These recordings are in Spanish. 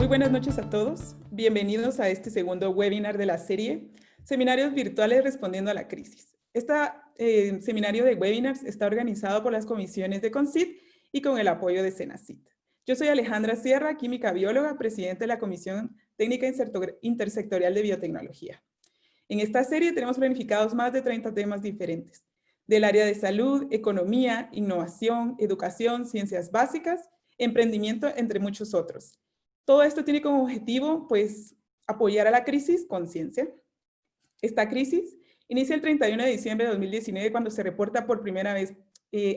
Muy buenas noches a todos. Bienvenidos a este segundo webinar de la serie Seminarios Virtuales Respondiendo a la Crisis. Este seminario de webinars está organizado por las comisiones de CONCYT y con el apoyo de CENACYT. Yo soy Alejandra Sierra, química bióloga, presidente de la Comisión Técnica Intersectorial de Biotecnología. En esta serie tenemos planificados más de 30 temas diferentes, del área de salud, economía, innovación, educación, ciencias básicas, emprendimiento, entre muchos otros. Todo esto tiene como objetivo, pues, apoyar a la crisis con ciencia. Esta crisis inicia el 31 de diciembre de 2019 cuando se reporta por primera vez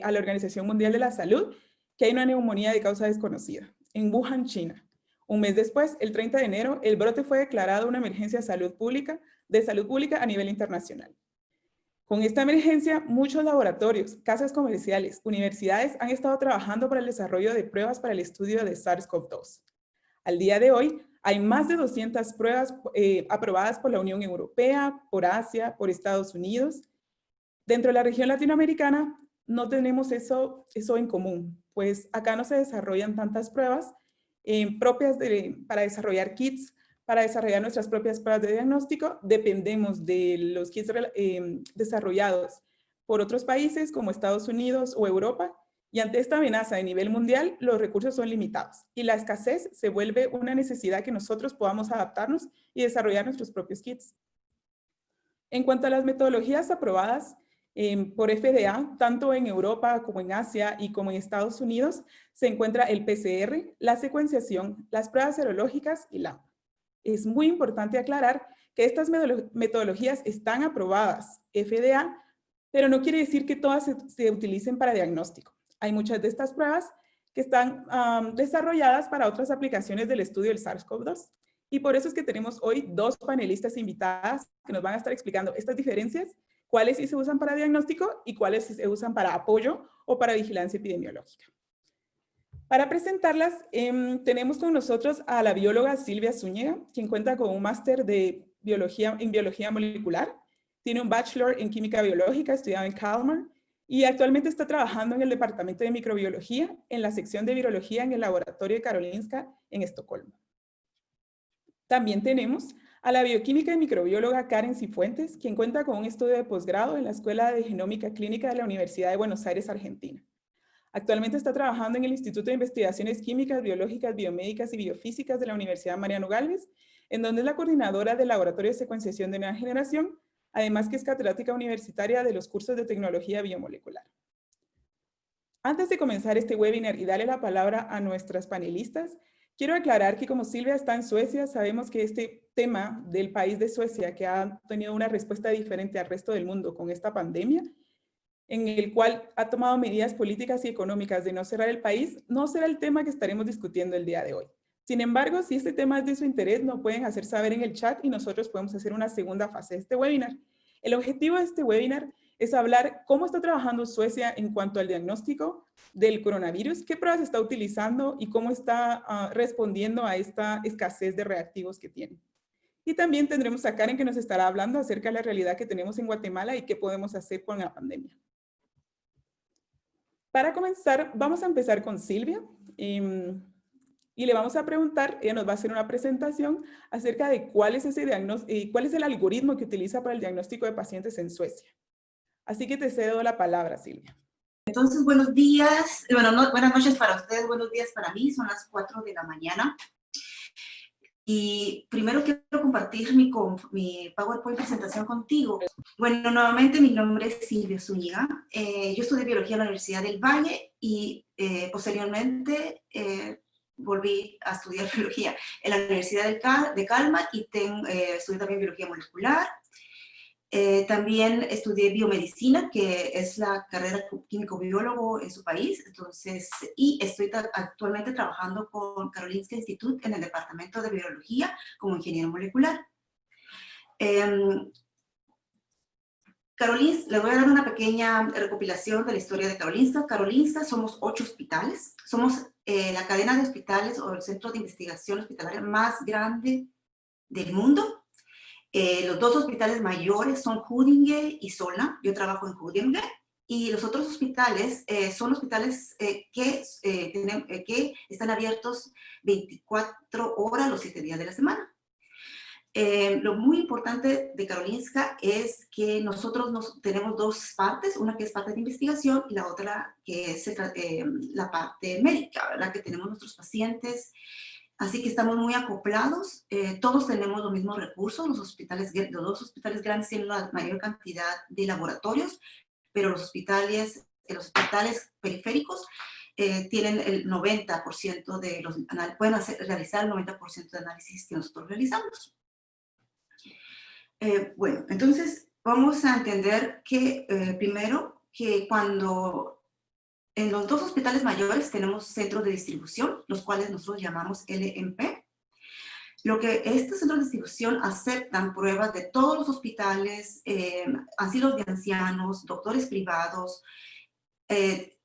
a la Organización Mundial de la Salud que hay una neumonía de causa desconocida en Wuhan, China. Un mes después, el 30 de enero, el brote fue declarado una emergencia de salud pública a nivel internacional. Con esta emergencia, muchos laboratorios, casas comerciales, universidades han estado trabajando para el desarrollo de pruebas para el estudio de SARS-CoV-2. Al día de hoy, hay más de 200 pruebas aprobadas por la Unión Europea, por Asia, por Estados Unidos. Dentro de la región latinoamericana no tenemos eso en común, pues acá no se desarrollan tantas pruebas propias para desarrollar kits, para desarrollar nuestras propias pruebas de diagnóstico. Dependemos de los kits desarrollados por otros países como Estados Unidos o Europa. Y ante esta amenaza a nivel mundial, los recursos son limitados y la escasez se vuelve una necesidad que nosotros podamos adaptarnos y desarrollar nuestros propios kits. En cuanto a las metodologías aprobadas por FDA, tanto en Europa como en Asia y como en Estados Unidos, se encuentra el PCR, la secuenciación, las pruebas serológicas y la. Es muy importante aclarar que estas metodologías están aprobadas FDA, pero no quiere decir que todas se utilicen para diagnóstico. Hay muchas de estas pruebas que están desarrolladas para otras aplicaciones del estudio del SARS-CoV-2. Y por eso es que tenemos hoy dos panelistas invitadas que nos van a estar explicando estas diferencias, cuáles sí se usan para diagnóstico y cuáles sí se usan para apoyo o para vigilancia epidemiológica. Para presentarlas, tenemos con nosotros a la bióloga Silvia Zúñiga, quien cuenta con un máster en biología molecular, tiene un bachelor en química biológica estudiado en Kalmar, y actualmente está trabajando en el departamento de microbiología, en la sección de virología en el laboratorio de Karolinska en Estocolmo. También tenemos a la bioquímica y microbióloga Karen Cifuentes, quien cuenta con un estudio de posgrado en la Escuela de Genómica Clínica de la Universidad de Buenos Aires, Argentina. Actualmente está trabajando en el Instituto de Investigaciones Químicas, Biológicas, Biomédicas y Biofísicas de la Universidad Mariano Gálvez, en donde es la coordinadora del Laboratorio de Secuenciación de Nueva Generación, además que es catedrática universitaria de los cursos de tecnología biomolecular. Antes de comenzar este webinar y darle la palabra a nuestras panelistas, quiero aclarar que como Silvia está en Suecia, sabemos que este tema del país de Suecia, que ha tenido una respuesta diferente al resto del mundo con esta pandemia, en el cual ha tomado medidas políticas y económicas de no cerrar el país, no será el tema que estaremos discutiendo el día de hoy. Sin embargo, si este tema es de su interés, nos pueden hacer saber en el chat y nosotros podemos hacer una segunda fase de este webinar. El objetivo de este webinar es hablar cómo está trabajando Suecia en cuanto al diagnóstico del coronavirus, qué pruebas está utilizando y cómo está respondiendo a esta escasez de reactivos que tiene. Y también tendremos a Karen que nos estará hablando acerca de la realidad que tenemos en Guatemala y qué podemos hacer con la pandemia. Para comenzar, vamos a empezar con Silvia y le vamos a preguntar, ella nos va a hacer una presentación acerca de cuál es ese diagnóstico, cuál es el algoritmo que utiliza para el diagnóstico de pacientes en Suecia. Así que te cedo la palabra, Silvia. Entonces, buenos días, buenas noches para ustedes, buenos días para mí, son las 4 de la mañana. Y primero quiero compartir mi PowerPoint presentación contigo. Bueno, nuevamente mi nombre es Silvia Zúñiga. Yo estudié biología en la Universidad del Valle y posteriormente volví a estudiar biología en la Universidad de Kalmar y estudié también biología molecular. También estudié biomedicina, que es la carrera químico-biólogo en su país, y estoy actualmente trabajando con Karolinska Institut en el departamento de biología como ingeniero molecular. Les voy a dar una pequeña recopilación de la historia de Karolinska. Karolinska somos 8 hospitales, somos la cadena de hospitales o el centro de investigación hospitalaria más grande del mundo. Los 2 hospitales mayores son Huddinge y Solna. Yo trabajo en Huddinge y los otros hospitales son hospitales que están abiertos 24 horas los 7 días de la semana. Lo muy importante de Karolinska es que nosotros tenemos dos partes, una que es parte de investigación y la otra que es la parte médica, ¿verdad? Que tenemos nuestros pacientes, así que estamos muy acoplados, todos tenemos los mismos recursos, los dos hospitales grandes tienen la mayor cantidad de laboratorios, pero los hospitales periféricos tienen el 90% de los análisis, pueden realizar el 90% de análisis que nosotros realizamos. Bueno, entonces vamos a entender que primero que cuando en los dos hospitales mayores tenemos centros de distribución, los cuales nosotros llamamos LMP. Lo que estos centros de distribución aceptan pruebas de todos los hospitales, asilos de ancianos, doctores privados,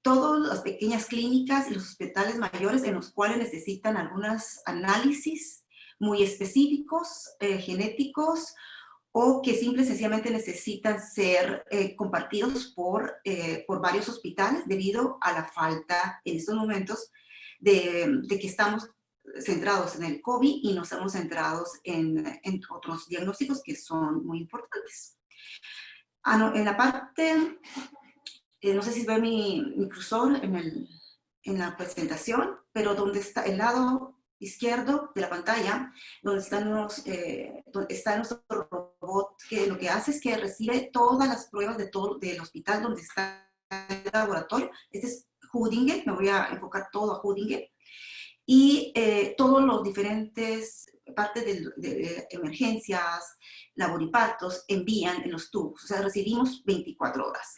todas las pequeñas clínicas y los hospitales mayores en los cuales necesitan algunos análisis muy específicos, genéticos, o que simple y sencillamente necesitan ser compartidos por varios hospitales debido a la falta en estos momentos de que estamos centrados en el COVID y no estamos centrados en otros diagnósticos que son muy importantes. En la parte, no sé si ve mi cursor en la presentación, pero donde está el lado izquierdo de la pantalla, donde está nuestro robot, que lo que hace es que recibe todas las pruebas del hospital donde está el laboratorio. Este es Huddinge, me voy a enfocar todo a Huddinge, y todos los diferentes partes de emergencias, laboripartos, envían en los tubos, o sea, recibimos 24 horas.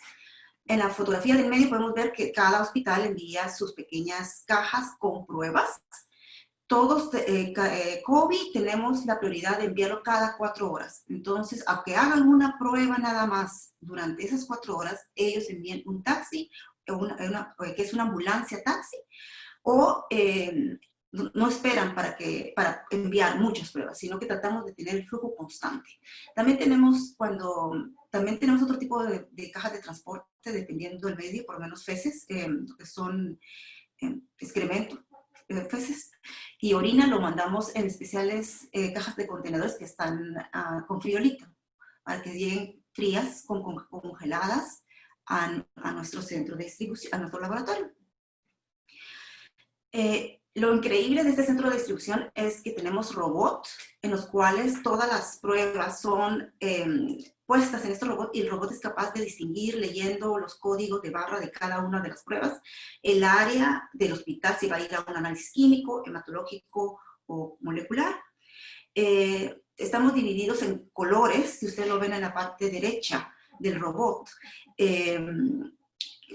En la fotografía del medio podemos ver que cada hospital envía sus pequeñas cajas con pruebas. Todos, COVID, tenemos la prioridad de enviarlo cada 4 horas. Entonces, aunque hagan una prueba nada más durante esas 4 horas, ellos envían un taxi, que es una ambulancia taxi, o no esperan para enviar muchas pruebas, sino que tratamos de tener el flujo constante. También tenemos otro tipo de cajas de transporte, dependiendo del medio, por lo menos feces, que son excremento, feces y orina, lo mandamos en especiales cajas de contenedores que están con friolito, para que lleguen frías, congeladas a nuestro centro de distribución, a nuestro laboratorio. Lo increíble de este centro de distribución es que tenemos robots en los cuales todas las pruebas son puestas en este robot y el robot es capaz de distinguir leyendo los códigos de barra de cada una de las pruebas el área del hospital, si va a ir a un análisis químico, hematológico o molecular. Estamos divididos en colores, si ustedes lo ven en la parte derecha del robot.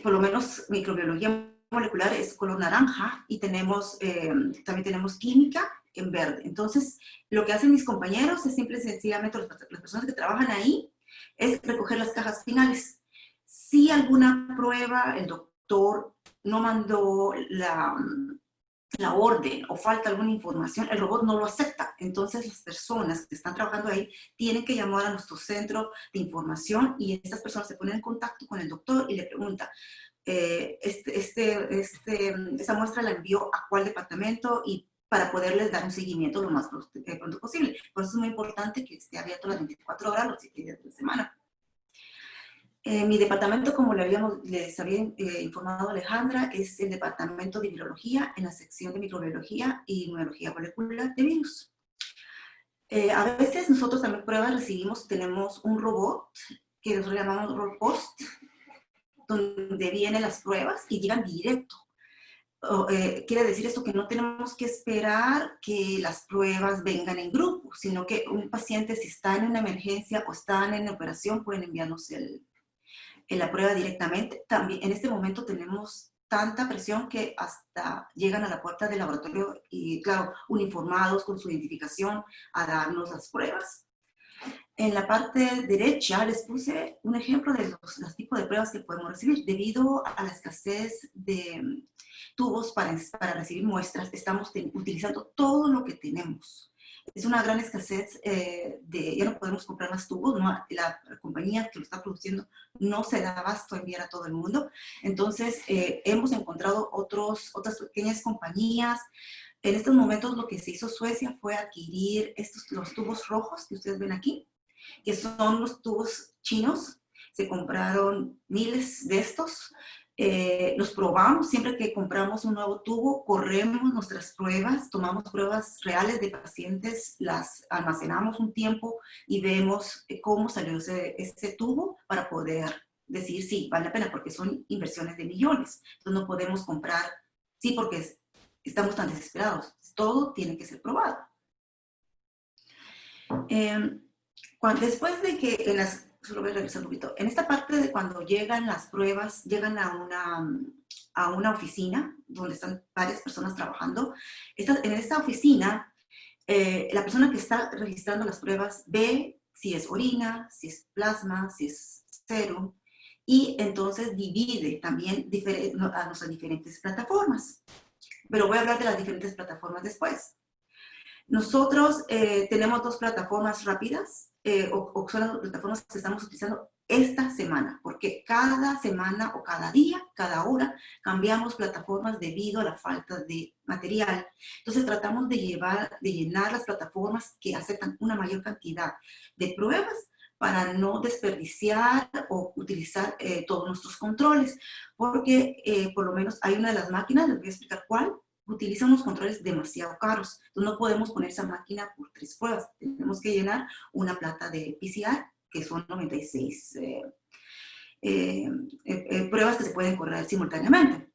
Por lo menos microbiología molecular es color naranja y también tenemos química en verde. Entonces, lo que hacen mis compañeros es simple y sencillamente, las personas que trabajan ahí, es recoger las cajas finales. Si alguna prueba el doctor no mandó la orden o falta alguna información, el robot no lo acepta. Entonces, las personas que están trabajando ahí tienen que llamar a nuestro centro de información y estas personas se ponen en contacto con el doctor y le preguntan, esta muestra la envió a cuál departamento y para poderles dar un seguimiento lo más pronto posible. Por eso es muy importante que esté abierto las 24 horas, los 7 días de la semana. Mi departamento, como les había informado Alejandra, es el departamento de virología en la sección de microbiología y inmunología molecular de virus. A veces nosotros también pruebas tenemos un robot que nosotros llamamos RobotPost, donde vienen las pruebas y llegan directo. Quiere decir esto que no tenemos que esperar que las pruebas vengan en grupo, sino que un paciente, si está en una emergencia o está en operación, pueden enviarnos la prueba directamente. También en este momento tenemos tanta presión que hasta llegan a la puerta del laboratorio y, claro, uniformados con su identificación a darnos las pruebas. En la parte derecha les puse un ejemplo de los tipos de pruebas que podemos recibir. Debido a la escasez de tubos para recibir muestras, estamos utilizando todo lo que tenemos. Es una gran escasez, ya no podemos comprar más tubos, ¿no? La compañía que lo está produciendo no se da abasto a enviar a todo el mundo. Entonces, hemos encontrado otras pequeñas compañías. En estos momentos lo que se hizo Suecia fue adquirir los tubos rojos que ustedes ven aquí, que son los tubos chinos. Se compraron miles de estos. Los probamos, siempre que compramos un nuevo tubo, corremos nuestras pruebas, tomamos pruebas reales de pacientes, las almacenamos un tiempo y vemos cómo salió ese tubo para poder decir sí, vale la pena, porque son inversiones de millones. Entonces no podemos comprar, sí, porque estamos tan desesperados. Todo tiene que ser probado. Después de que solo voy a regresar un poquito. En esta parte de cuando llegan las pruebas, llegan a una oficina donde están varias personas trabajando. En esta oficina, la persona que está registrando las pruebas ve si es orina, si es plasma, si es serum, y entonces divide también a las diferentes plataformas. Pero voy a hablar de las diferentes plataformas después. Nosotros tenemos 2 plataformas rápidas, o son las plataformas que estamos utilizando esta semana, porque cada semana o cada día, cada hora, cambiamos plataformas debido a la falta de material. Entonces tratamos de llenar las plataformas que aceptan una mayor cantidad de pruebas para no desperdiciar o utilizar todos nuestros controles, porque por lo menos hay una de las máquinas, les voy a explicar cuál, utiliza unos controles demasiado caros. Entonces no podemos poner esa máquina por 3 pruebas. Tenemos que llenar una plata de PCR, que son 96 pruebas que se pueden correr simultáneamente.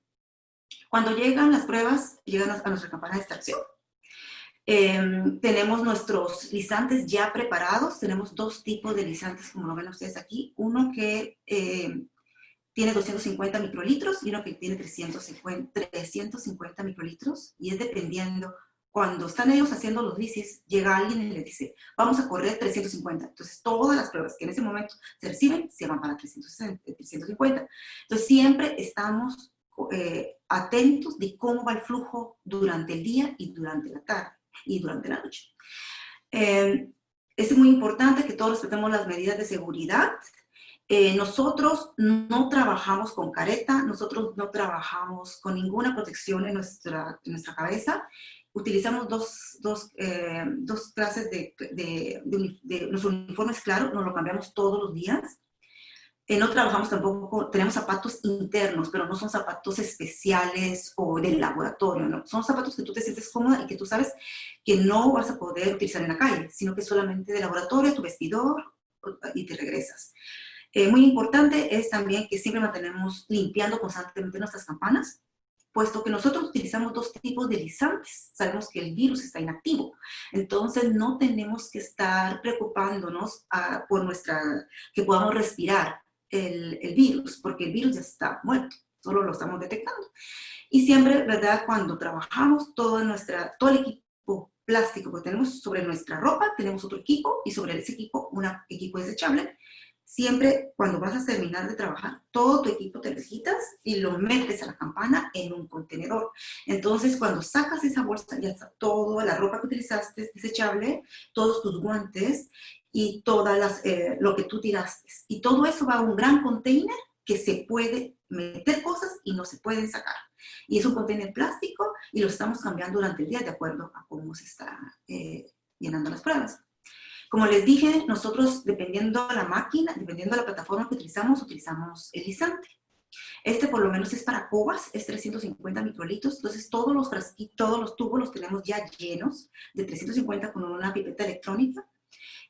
Cuando llegan las pruebas, llegan a nuestra campana de extracción. Tenemos nuestros lisantes ya preparados. Tenemos 2 tipos de lisantes, como lo ven ustedes aquí. Uno que tiene 250 microlitros y uno que tiene 350 microlitros, y es dependiendo. Cuando están ellos haciendo los lisis, llega alguien y les dice, vamos a correr 350. Entonces, todas las pruebas que en ese momento se reciben, se van para 350. Entonces, siempre estamos atentos de cómo va el flujo durante el día y durante la tarde y durante la noche. Es muy importante que todos respetemos las medidas de seguridad. Nosotros no trabajamos con careta, nosotros no trabajamos con ninguna protección en nuestra cabeza. Utilizamos dos clases de los uniformes, claro, nos lo cambiamos todos los días. No trabajamos tampoco, tenemos zapatos internos, pero no son zapatos especiales o del laboratorio, ¿no? Son zapatos que tú te sientes cómoda y que tú sabes que no vas a poder utilizar en la calle, sino que solamente de laboratorio, tu vestidor, y te regresas. Muy importante es también que siempre mantenemos limpiando constantemente nuestras campanas, puesto que nosotros utilizamos 2 tipos de lisantes. Sabemos que el virus está inactivo, entonces no tenemos que estar preocupándonos que podamos respirar el virus, porque el virus ya está muerto, solo lo estamos detectando. Y siempre, ¿verdad? Cuando trabajamos, todo el equipo plástico que tenemos sobre nuestra ropa, tenemos otro equipo, y sobre ese equipo, un equipo desechable. Siempre, cuando vas a terminar de trabajar, todo tu equipo te lo quitas y lo metes a la campana en un contenedor. Entonces, cuando sacas esa bolsa, ya está toda la ropa que utilizaste desechable, todos tus guantes y lo que tú tiraste. Y todo eso va a un gran container que se puede meter cosas y no se pueden sacar. Y es un container plástico y lo estamos cambiando durante el día de acuerdo a cómo se está llenando las pruebas. Como les dije, nosotros, dependiendo de la máquina, dependiendo de la plataforma que utilizamos el lisante. Este por lo menos es para cobas, es 350 microlitros, entonces todos los frasquitos, todos los tubos los tenemos ya llenos de 350 con una pipeta electrónica.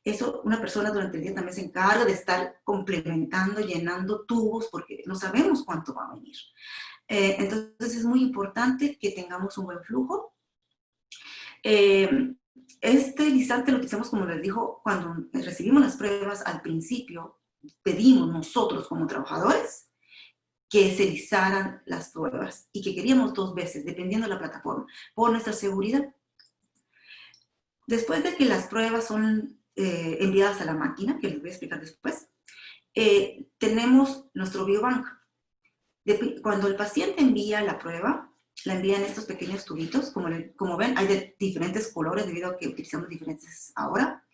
Eso, una persona durante el día también se encarga de estar complementando, llenando tubos, porque no sabemos cuánto va a venir. Entonces es muy importante que tengamos un buen flujo. Este lisante lo utilizamos, como les digo, cuando recibimos las pruebas al principio, pedimos nosotros como trabajadores que se lisaran las pruebas y que queríamos 2 veces, dependiendo de la plataforma, por nuestra seguridad. Después de que las pruebas son enviadas a la máquina, que les voy a explicar después, tenemos nuestro biobank. Cuando el paciente envía la prueba, la envían estos pequeños tubitos. Como ven, hay de diferentes colores debido a que utilizamos diferentes ahora.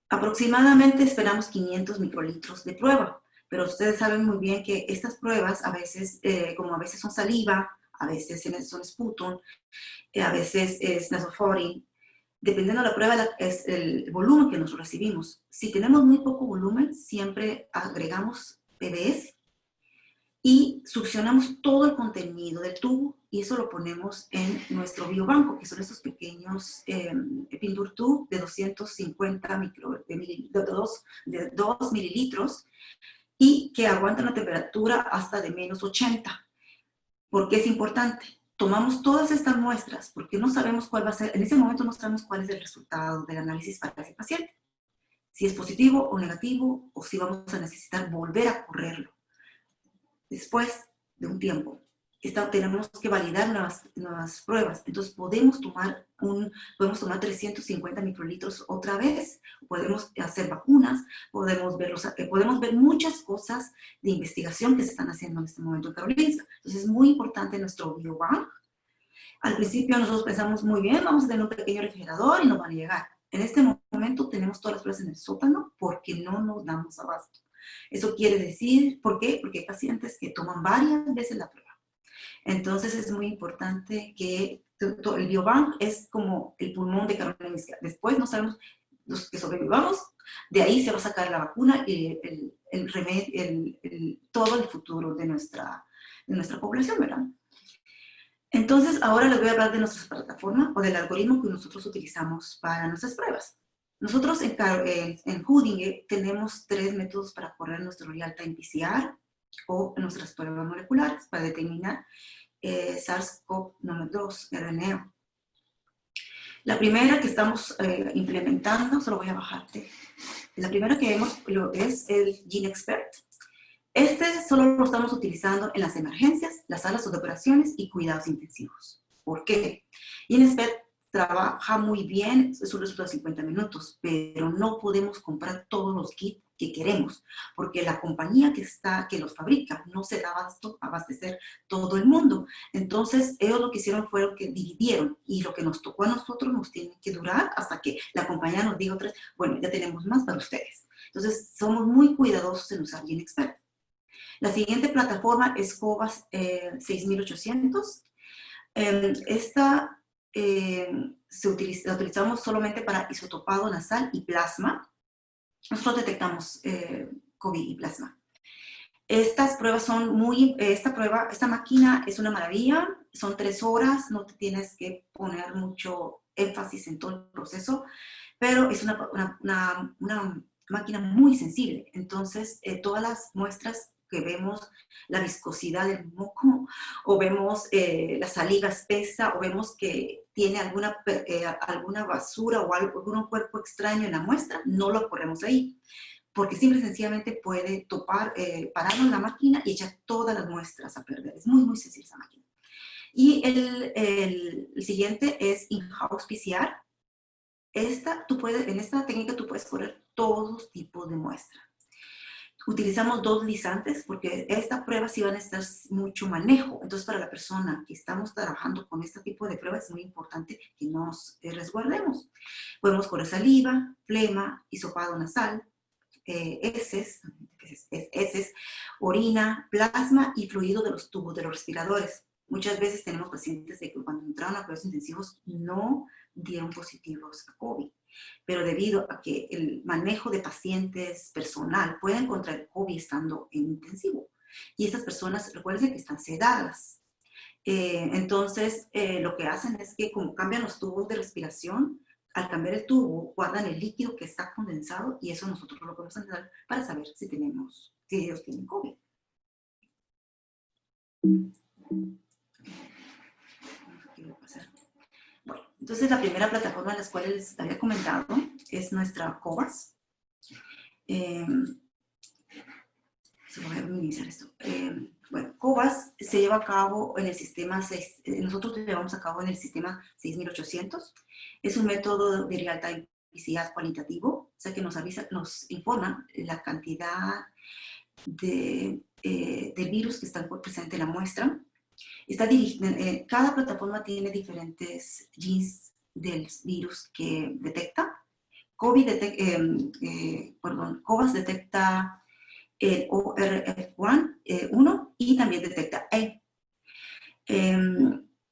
Aproximadamente esperamos 500 microlitros de prueba, pero ustedes saben muy bien que estas pruebas a veces, como a veces son saliva, a veces son sputum, a veces es nasophoring, dependiendo de la prueba es el volumen que nosotros recibimos. Si tenemos muy poco volumen, siempre agregamos PBS y succionamos todo el contenido del tubo y eso lo ponemos en nuestro biobanco, que son estos pequeños Pindur Tube de 250 de 2 mililitros y que aguantan la temperatura hasta de -80. ¿Por qué es importante? Tomamos todas estas muestras porque no sabemos cuál va a ser, en ese momento no sabemos cuál es el resultado del análisis para ese paciente. Si es positivo o negativo, o si vamos a necesitar volver a correrlo. Después de un tiempo, tenemos que validar nuevas pruebas. Entonces podemos tomar 350 microlitros otra vez, podemos hacer vacunas, podemos ver muchas cosas de investigación que se están haciendo en este momento en Karolinska. Entonces es muy importante nuestro biobank. Al principio nosotros pensamos, muy bien, vamos a tener un pequeño refrigerador y nos van a llegar. En este momento tenemos todas las pruebas en el sótano porque no nos damos abasto. Eso quiere decir, ¿por qué? Porque hay pacientes que toman varias veces la prueba. Entonces es muy importante que el biobank es como el pulmón de Karolinska. Después no sabemos los que sobrevivamos, de ahí se va a sacar la vacuna y el remedio, todo el futuro de nuestra población, ¿verdad? Entonces ahora les voy a hablar de nuestra plataforma o del algoritmo que nosotros utilizamos para nuestras pruebas. Nosotros en Hoodinger tenemos 3 métodos para correr nuestro real-time PCR o nuestras pruebas moleculares para determinar SARS-CoV-2 RNA. La primera que estamos implementando, solo voy a bajarte. La primera que vemos es el GeneXpert. Este solo lo estamos utilizando en las emergencias, las salas de operaciones y cuidados intensivos. ¿Por qué? GeneXpert trabaja muy bien, es un resultado de 50 minutos, pero no podemos comprar todos los kits que queremos, porque la compañía que los fabrica no se da abasto a abastecer todo el mundo. Entonces, ellos lo que hicieron fue que dividieron, y lo que nos tocó a nosotros nos tiene que durar hasta que la compañía nos diga otra vez, bueno, ya tenemos más para ustedes. Entonces, somos muy cuidadosos en usar GeneXpert. La siguiente plataforma es Cobas 6800. Esta la utilizamos solamente para isotopado nasal y plasma. Nosotros detectamos COVID y plasma. Estas pruebas son esta máquina es una maravilla, son 3 horas, no te tienes que poner mucho énfasis en todo el proceso, pero es una máquina muy sensible. Entonces, todas las muestras que vemos, la viscosidad del moco, o vemos la saliva espesa, o vemos que tiene alguna basura o algún cuerpo extraño en la muestra, no lo corremos ahí, porque simple y sencillamente puede pararnos la máquina y echar todas las muestras a perder. Es muy, muy sensible esa máquina. Y el siguiente es in-house PCR. En esta técnica tú puedes correr todos tipos de muestras. Utilizamos 2 lisantes porque esta prueba sí va a necesitar mucho manejo. Entonces, para la persona que estamos trabajando con este tipo de pruebas es muy importante que nos resguardemos. Podemos correr saliva, flema, hisopado nasal, heces, orina, plasma y fluido de los tubos de los respiradores. Muchas veces tenemos pacientes que cuando entraron a cuidados intensivos no dieron positivos a COVID, pero debido a que el manejo de pacientes personal puede encontrar COVID estando en intensivo. Y estas personas, recuerden que están sedadas. Entonces, lo que hacen es que como cambian los tubos de respiración, al cambiar el tubo, guardan el líquido que está condensado y eso nosotros lo podemos entrar para saber si ellos tienen COVID. Bueno, entonces la primera plataforma de las cuales les había comentado es nuestra Cobas. Voy a minimizar esto. Bueno, Cobas se lleva a cabo en el sistema nosotros lo llevamos a cabo en el sistema 6800. Es un método de real-time PCR cualitativo, o sea que nos informa la cantidad de virus que están presentes en la muestra. Cada plataforma tiene diferentes genes del virus que detecta. COVAS detecta el ORF1 y también detecta E.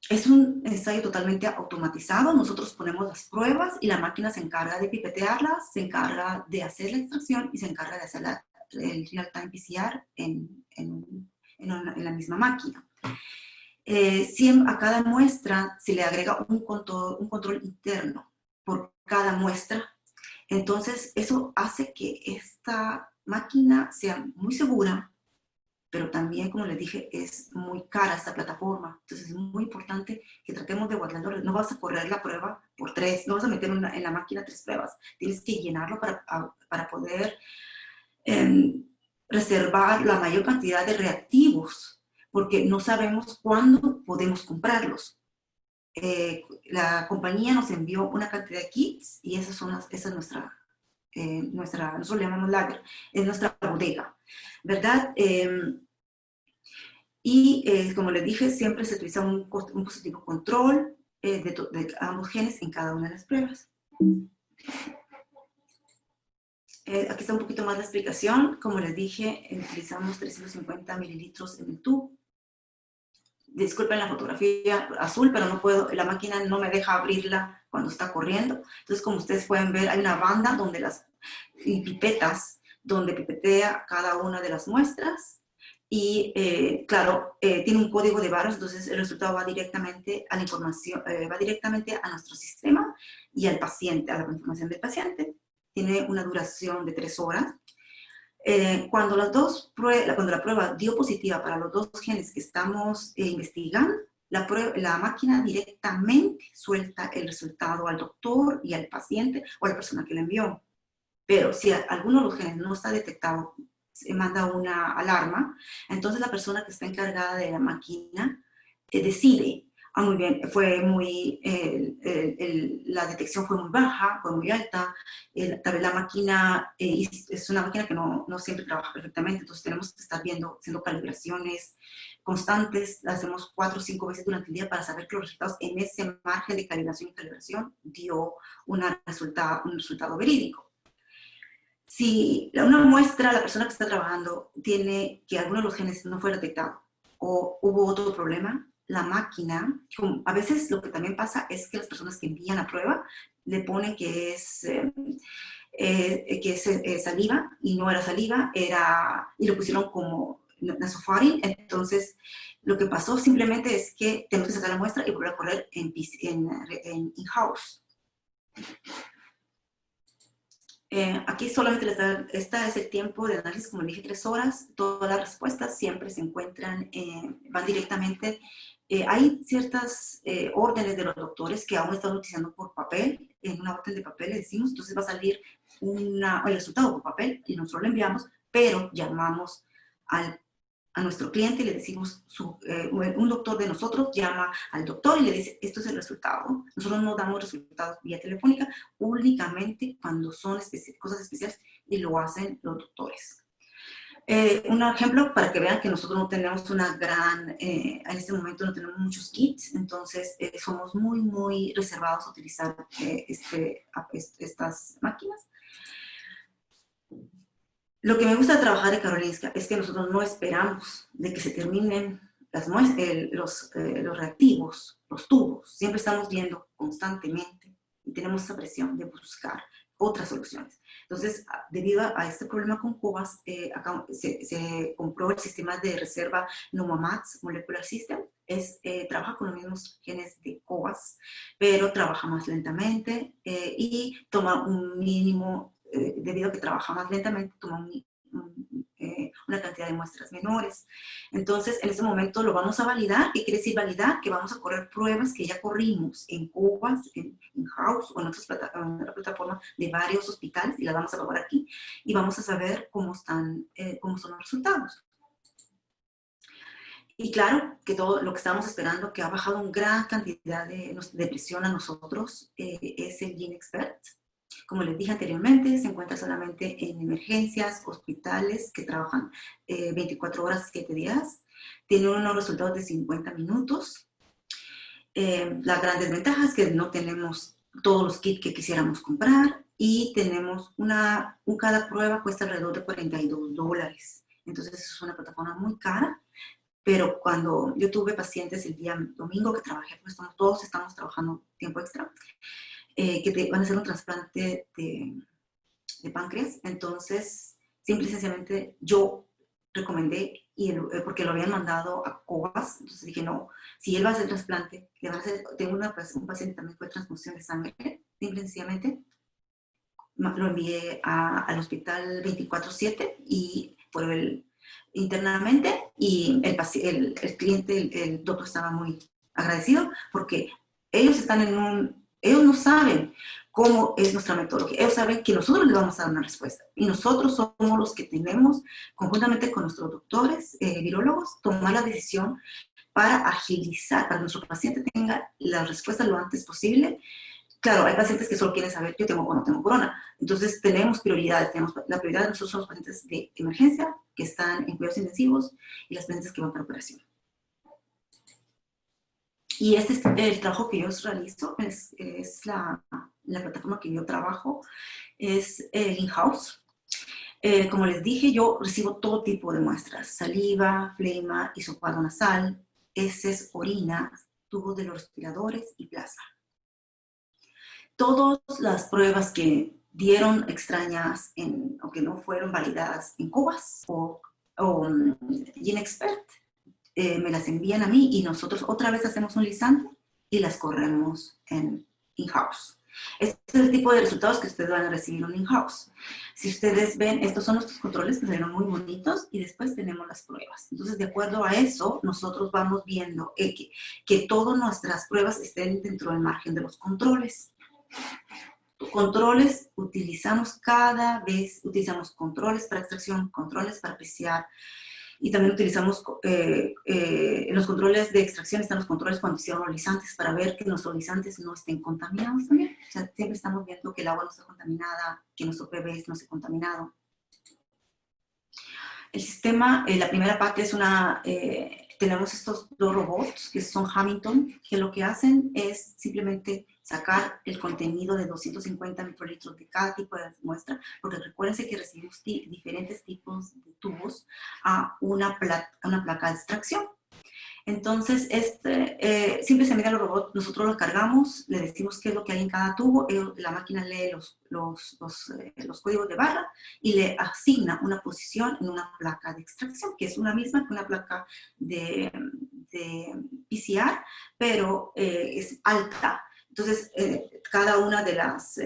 Es un ensayo totalmente automatizado. Nosotros ponemos las pruebas y la máquina se encarga de pipetearlas, se encarga de hacer la extracción y se encarga de hacer el real-time PCR en la misma máquina. A cada muestra se le agrega un control interno por cada muestra. Entonces, eso hace que esta máquina sea muy segura, pero también, como les dije, es muy cara esta plataforma. Entonces, es muy importante que tratemos de guardarlo. No vas a correr la prueba por 3, no vas a meter en la máquina 3 pruebas. Tienes que llenarlo para poder reservar la mayor cantidad de reactivos, porque no sabemos cuándo podemos comprarlos. La compañía nos envió una cantidad de kits y esa es nuestra, nosotros le llamamos lager, es nuestra bodega, ¿verdad? Como les dije, siempre se utiliza un positivo control de ambos genes en cada una de las pruebas. Aquí está un poquito más la explicación. Como les dije, utilizamos 350 mililitros en el tubo. Disculpen la fotografía azul, pero no puedo, la máquina no me deja abrirla cuando está corriendo. Entonces, como ustedes pueden ver, hay una banda y pipetas donde pipetea cada una de las muestras. Y claro, tiene un código de barras, entonces el resultado va directamente a la información, va directamente a nuestro sistema y al paciente, a la información del paciente. Tiene una duración de 3 horas. Cuando la prueba dio positiva para los 2 genes que estamos investigando, la máquina directamente suelta el resultado al doctor y al paciente o a la persona que la envió. Pero si alguno de los genes no está detectado, se manda una alarma, entonces la persona que está encargada de la máquina decide, muy bien, la detección fue muy baja, fue muy alta, tal vez la máquina es una máquina que no siempre trabaja perfectamente, entonces tenemos que estar haciendo calibraciones constantes, las hacemos 4 o 5 veces durante el día para saber que los resultados en ese margen de calibración y calibración dio un resultado verídico. Si una muestra, la persona que está trabajando, tiene que alguno de los genes no fue detectado o hubo otro problema, la máquina, a veces lo que también pasa es que las personas que envían la prueba le ponen que es saliva y no era saliva, y lo pusieron como nasofaring. Entonces, lo que pasó simplemente es que tenemos que sacar la muestra y volver a correr en in-house. Aquí solamente esta es el tiempo de análisis, como dije, 3 horas. Todas las respuestas siempre se encuentran, van directamente. Hay ciertas órdenes de los doctores que aún están utilizando por papel, en una orden de papel le decimos, entonces va a salir el resultado por papel y nosotros lo enviamos, pero llamamos a nuestro cliente y le decimos, un doctor de nosotros llama al doctor y le dice, esto es el resultado. Nosotros no damos resultados vía telefónica, únicamente cuando son cosas especiales y lo hacen los doctores. Un ejemplo para que vean que nosotros no tenemos en este momento no tenemos muchos kits, entonces somos muy reservados a utilizar estas máquinas. Lo que me gusta de trabajar de Karolinska es que nosotros no esperamos de que se terminen los reactivos, los tubos. Siempre estamos viendo constantemente y tenemos esa presión de buscar otras soluciones. Entonces, debido a este problema con COVAS, se compró el sistema de reserva Novamats Molecular System. Trabaja con los mismos genes de COVAS, pero trabaja más lentamente y toma un mínimo, debido a que trabaja más lentamente, toma una cantidad de muestras menores. Entonces, en este momento lo vamos a validar. ¿Qué quiere decir validar? Que vamos a correr pruebas que ya corrimos en COVAS, en house o en otra plataforma de varios hospitales y las vamos a probar aquí y vamos a saber cómo son los resultados. Y claro, que todo lo que estábamos esperando, que ha bajado una gran cantidad de presión a nosotros, es el GeneXpert. Como les dije anteriormente, se encuentra solamente en emergencias, hospitales que trabajan 24 horas, 7 días. Tiene unos resultados de 50 minutos. La gran desventaja es que no tenemos todos los kits que quisiéramos comprar y tenemos cada prueba cuesta alrededor de $42. Entonces es una plataforma muy cara, pero cuando yo tuve pacientes el día domingo que trabajé, pues todos estamos trabajando tiempo extra, que van a hacer un trasplante de páncreas, entonces simple y sencillamente yo recomendé, porque lo habían mandado a Cobas, entonces dije, no, si él va a hacer trasplante, le van a hacer, tengo un paciente también fue transfusión de sangre, simple y sencillamente lo envié al hospital 24/7 y por internamente, y el cliente, el doctor estaba muy agradecido porque ellos no saben cómo es nuestra metodología. Ellos saben que nosotros les vamos a dar una respuesta. Y nosotros somos los que tenemos, conjuntamente con nuestros doctores, virólogos, tomar la decisión para agilizar, para que nuestro paciente tenga la respuesta lo antes posible. Claro, hay pacientes que solo quieren saber, yo tengo o no tengo corona. Entonces tenemos prioridades. La prioridad de nosotros son los pacientes de emergencia, que están en cuidados intensivos, y las pacientes que van para operación. Y este es el trabajo que yo realizo, es la plataforma que yo trabajo, es el in-house. Como les dije, yo recibo todo tipo de muestras: saliva, flema, hisopado nasal, heces, orina, tubos de los respiradores y plasma. Todas las pruebas que dieron extrañas o que no fueron validadas en Cobas o GeneXpert, me las envían a mí y nosotros otra vez hacemos un lisante y las corremos en in-house. Este es el tipo de resultados que ustedes van a recibir en in-house. Si ustedes ven, estos son nuestros controles que salieron muy bonitos y después tenemos las pruebas. Entonces, de acuerdo a eso, nosotros vamos viendo que todas nuestras pruebas estén dentro del margen de los controles. Controles utilizamos controles para extracción, controles para PCR, y también utilizamos, en los controles de extracción están los controles cuando hicieron los lisantes, para ver que nuestros lisantes no estén contaminados también. O sea, siempre estamos viendo que el agua no está contaminada, que nuestro PBS no esté contaminado. El sistema, la primera parte es tenemos estos dos robots que son Hamilton, que lo que hacen es simplemente sacar el contenido de 250 microlitros de cada tipo de muestra, porque recuérdense que recibimos diferentes tipos de tubos a una placa de extracción. Entonces, siempre se mide el robot, nosotros lo cargamos, le decimos qué es lo que hay en cada tubo, la máquina lee los códigos de barra y le asigna una posición en una placa de extracción, que es una misma que una placa de PCR, pero es alta. Entonces, cada una de las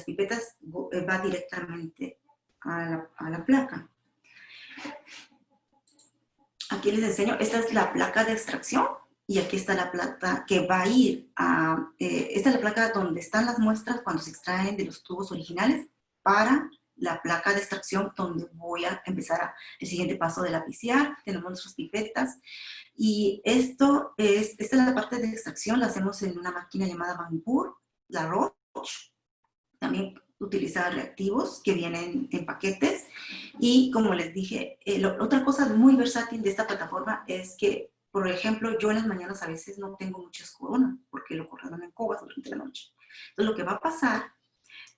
pipetas va directamente a la placa. Aquí les enseño, esta es la placa de extracción y aquí está la placa que va a ir esta es la placa donde están las muestras cuando se extraen de los tubos originales para la placa de extracción donde voy a empezar el siguiente paso de la PCR. Tenemos nuestras pipetas y esta es la parte de extracción, la hacemos en una máquina llamada Vanpur, la Roche. También utilizar reactivos que vienen en paquetes. Y como les dije, otra cosa muy versátil de esta plataforma es que, por ejemplo, yo en las mañanas a veces no tengo muchas coronas porque lo corrieron en Cobas durante la noche. Entonces lo que va a pasar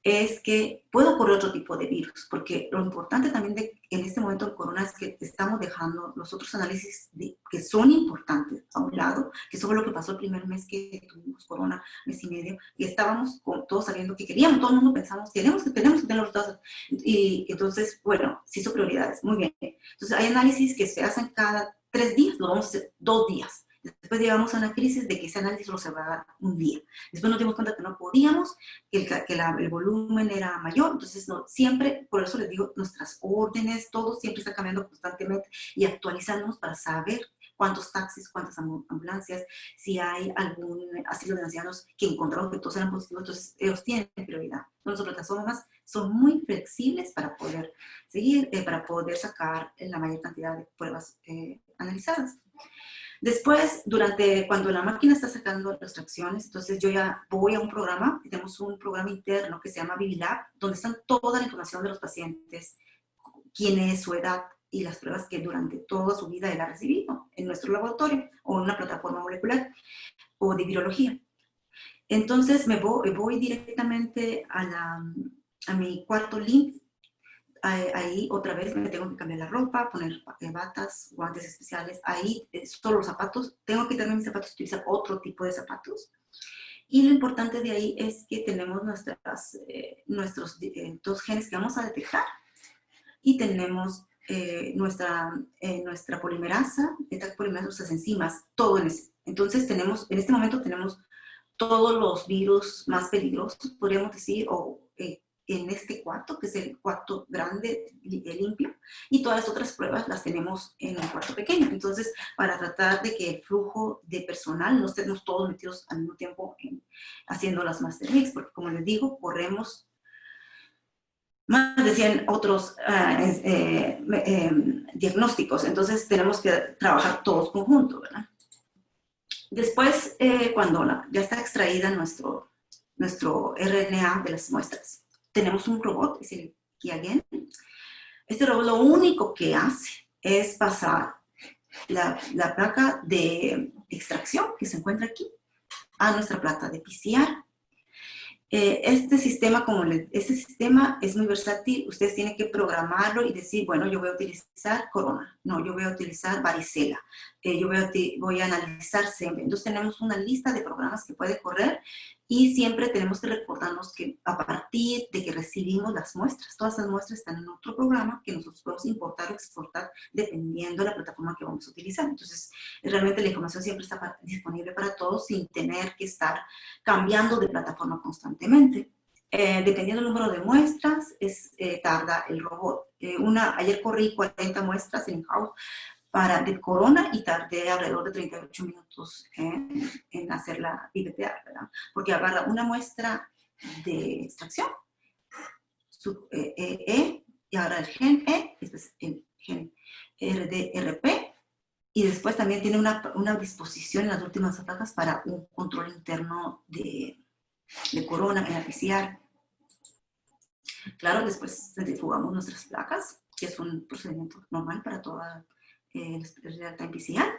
es que puedo correr otro tipo de virus, porque lo importante también en este momento en corona es que estamos dejando los otros análisis que son importantes a un lado, que eso fue lo que pasó el primer mes que tuvimos corona, mes y medio, y estábamos todos sabiendo que queríamos, todo el mundo pensamos, tenemos que tener los resultados, y entonces, bueno, se hizo prioridades, muy bien. Entonces hay análisis que se hacen cada 3 días, lo vamos a hacer 2 días. Después llegamos a una crisis de que ese análisis solo se va a dar un día. Después nos dimos cuenta que no podíamos, que el volumen era mayor, entonces siempre, por eso les digo, nuestras órdenes, todo siempre está cambiando constantemente y actualizándonos para saber cuántos taxis, cuántas ambulancias, si hay algún asilo de ancianos que encontramos que todos eran positivos, entonces ellos tienen prioridad. Nuestras plataformas son muy flexibles para poder seguir, para poder sacar la mayor cantidad de pruebas analizadas. Después, cuando la máquina está sacando las extracciones, entonces yo ya voy a un programa, tenemos un programa interno que se llama ViviLab, donde están toda la información de los pacientes, quién es, su edad, y las pruebas que durante toda su vida él ha recibido en nuestro laboratorio o en una plataforma molecular o de virología. Entonces me voy directamente a mi cuarto limpio. Ahí otra vez me tengo que cambiar la ropa, poner batas, guantes especiales. Ahí solo los zapatos. Tengo que quitarme mis zapatos y utilizar otro tipo de zapatos. Y lo importante de ahí es que tenemos nuestros 2 genes que vamos a detectar. Y tenemos nuestra polimerasa, esta polimerasa, nuestras enzimas, todo en ese. Entonces en este momento tenemos todos los virus más peligrosos, podríamos decir, en este cuarto, que es el cuarto grande, limpio, y todas las otras pruebas las tenemos en el cuarto pequeño. Entonces, para tratar de que el flujo de personal no estemos todos metidos al mismo tiempo haciendo las master mix, porque como les digo, corremos más de 100 otros diagnósticos, entonces tenemos que trabajar todos conjuntos, ¿verdad? Después, cuando ya está extraída nuestro RNA de las muestras, tenemos un robot, es el Qiagen. Este robot lo único que hace es pasar la placa de extracción que se encuentra aquí a nuestra placa de PCR. Este sistema es muy versátil. Ustedes tienen que programarlo y decir, bueno, yo voy a utilizar corona, no, yo voy a utilizar varicela, yo voy a analizar SEM. Entonces tenemos una lista de programas que puede correr y siempre tenemos que recordarnos que a partir de que recibimos las muestras, todas esas muestras están en otro programa que nosotros podemos importar o exportar dependiendo de la plataforma que vamos a utilizar. Entonces, realmente la información siempre está disponible para todos sin tener que estar cambiando de plataforma constantemente. Dependiendo del número de muestras, tarda el robot. Ayer corrí 40 muestras en house de corona y tardé alrededor de 38 minutos en hacer la pipetear, ¿verdad? Porque agarra una muestra de extracción, y agarra el gen E, después el gen RDRP, y después también tiene una disposición en las últimas placas para un control interno de corona en la PCR. Claro, después centrifugamos nuestras placas, que es un procedimiento normal para toda real-time PCR.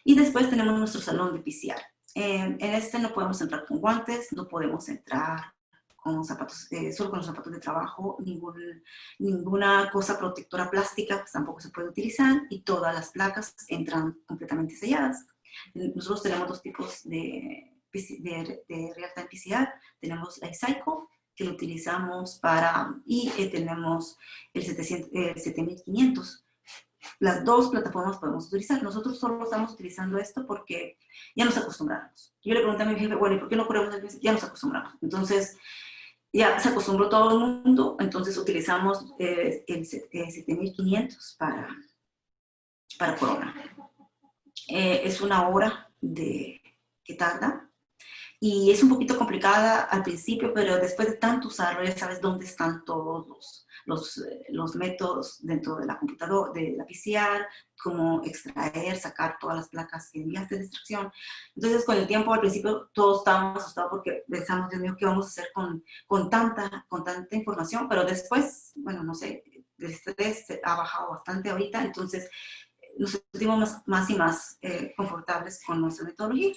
Y después tenemos nuestro salón de PCR. En este no podemos entrar con guantes, no podemos entrar con zapatos, solo con los zapatos de trabajo, ninguna cosa protectora plástica pues, tampoco se puede utilizar, y todas las placas entran completamente selladas. Nosotros tenemos 2 tipos de real-time PCR. Tenemos la iCycle, que lo utilizamos y tenemos el 7500. Las 2 plataformas podemos utilizar. Nosotros solo estamos utilizando esto porque ya nos acostumbramos. Yo le pregunté a mi jefe, bueno, ¿y por qué no corremos el mes? Ya nos acostumbramos. Entonces, ya se acostumbró todo el mundo, entonces utilizamos el 7500 para corona. Es una hora que tarda. Y es un poquito complicada al principio, pero después de tanto usarlo, ya sabes dónde están todos los métodos dentro de la computadora, de la PCR, cómo extraer, sacar todas las placas que enviaste de extracción. Entonces, con el tiempo, al principio, todos estábamos asustados porque pensamos, Dios mío, ¿qué vamos a hacer con tanta información? Pero después, bueno, no sé, el estrés ha bajado bastante ahorita, entonces nos sentimos más y más confortables con nuestra metodología.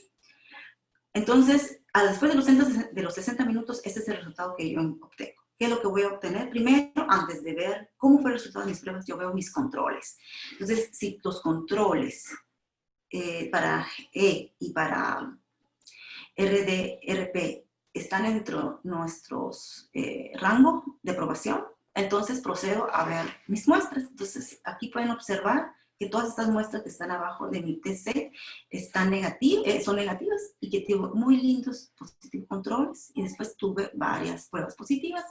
Entonces, después de los 60 minutos, este es el resultado que yo obtengo. ¿Qué es lo que voy a obtener? Primero, antes de ver cómo fue el resultado de mis pruebas, yo veo mis controles. Entonces, si los controles para E y para RDRP están dentro de nuestros rango de aprobación, entonces procedo a ver mis muestras. Entonces, aquí pueden observar que todas estas muestras que están abajo de mi TC son negativas y que tuve muy lindos positivos controles, y después tuve varias pruebas positivas.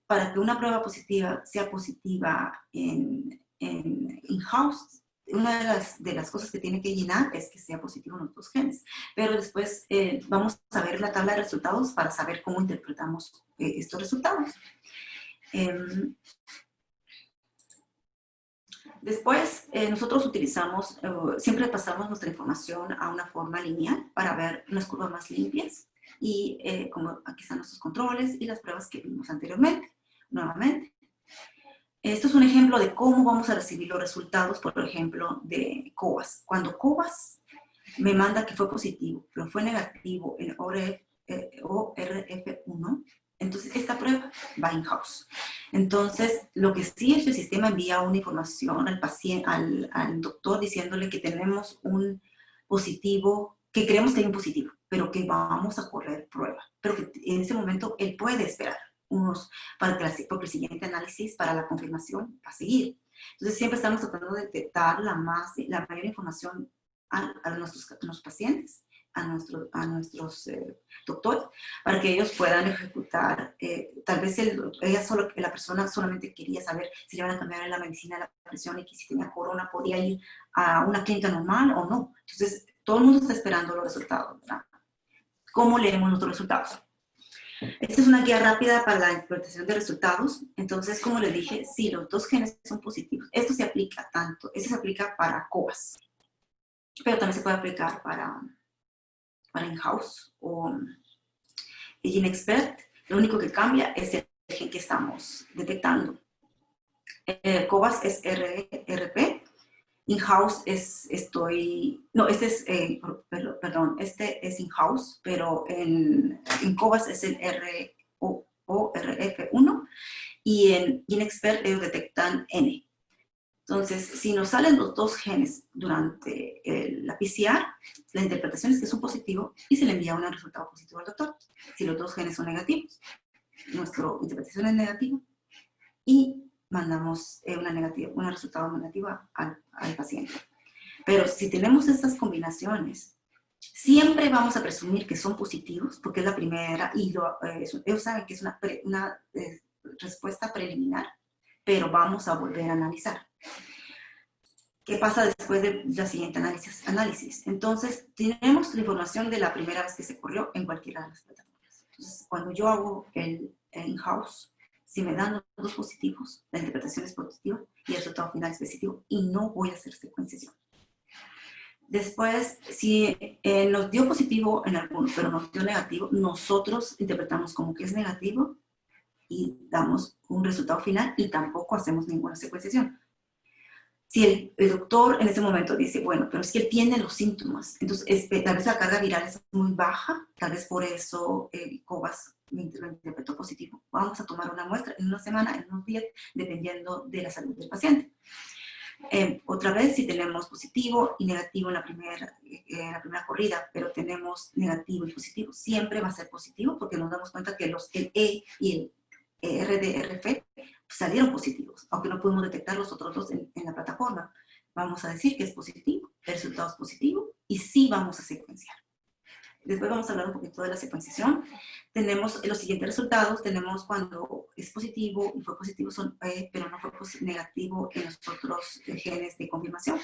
Para que una prueba positiva sea positiva en in-house, una de las cosas que tiene que llenar es que sea positivo en los 2 genes. Pero después vamos a ver la tabla de resultados para saber cómo interpretamos estos resultados. Después, nosotros utilizamos, siempre pasamos nuestra información a una forma lineal para ver unas curvas más limpias. Y como aquí están nuestros controles y las pruebas que vimos anteriormente, nuevamente. Esto es un ejemplo de cómo vamos a recibir los resultados, por ejemplo, de COVAS. Cuando COVAS me manda que fue positivo, pero fue negativo en ORF1, entonces esta prueba va in-house. Entonces, lo que sí es, el sistema envía una información al paciente, al doctor, diciéndole que tenemos un positivo, que creemos que hay un positivo, pero que vamos a correr prueba. Pero que en ese momento él puede esperar porque el siguiente análisis para la confirmación va a seguir. Entonces, siempre estamos tratando de dar la mayor información a nuestros pacientes, a nuestros doctores, para que ellos puedan ejecutar. Tal vez la persona solamente quería saber si le van a cambiar la medicina, la presión, y que si tenía corona podía ir a una clínica normal o no. Entonces, todo el mundo está esperando los resultados, ¿verdad? ¿Cómo leemos nuestros resultados? Esta es una guía rápida para la interpretación de resultados. Entonces, como les dije, si los dos genes son positivos, esto se aplica para COVAS, pero también se puede aplicar para in-house o GeneXpert. Lo único que cambia es el gen que estamos detectando. COVAS es RP, in-house este es in-house, pero en COVAS es el ORF1, y en GeneXpert ellos detectan N. Entonces, si nos salen los dos genes durante la PCR, la interpretación es que es un positivo y se le envía un resultado positivo al doctor. Si los dos genes son negativos, nuestra interpretación es negativa y mandamos un resultado negativo al paciente. Pero si tenemos estas combinaciones, siempre vamos a presumir que son positivos, porque es la primera, y ellos saben que es una respuesta preliminar, pero vamos a volver a analizar. ¿Qué pasa después de la siguiente análisis? Entonces, tenemos la información de la primera vez que se corrió en cualquiera de las plataformas. Entonces, cuando yo hago el in-house, si me dan los dos positivos, la interpretación es positiva y el resultado final es positivo, y no voy a hacer secuenciación. Después, si nos dio positivo en alguno, pero nos dio negativo, nosotros interpretamos como que es negativo y damos un resultado final y tampoco hacemos ninguna secuenciación. Si el doctor en ese momento dice, bueno, pero es que él tiene los síntomas, entonces tal vez la carga viral es muy baja, tal vez por eso COVAS lo interpretó positivo. Vamos a tomar una muestra en una semana, en unos días, dependiendo de la salud del paciente. Otra vez, si tenemos positivo y negativo en la primera corrida, pero tenemos negativo y positivo, siempre va a ser positivo, porque nos damos cuenta que el E y el RDRF salieron positivos, aunque no pudimos detectar los otros dos en la plataforma. Vamos a decir que es positivo, el resultado es positivo, y sí vamos a secuenciar. Después vamos a hablar un poquito de la secuenciación. Tenemos los siguientes resultados. Tenemos cuando es positivo y fue positivo, pero no fue negativo en los otros genes de confirmación.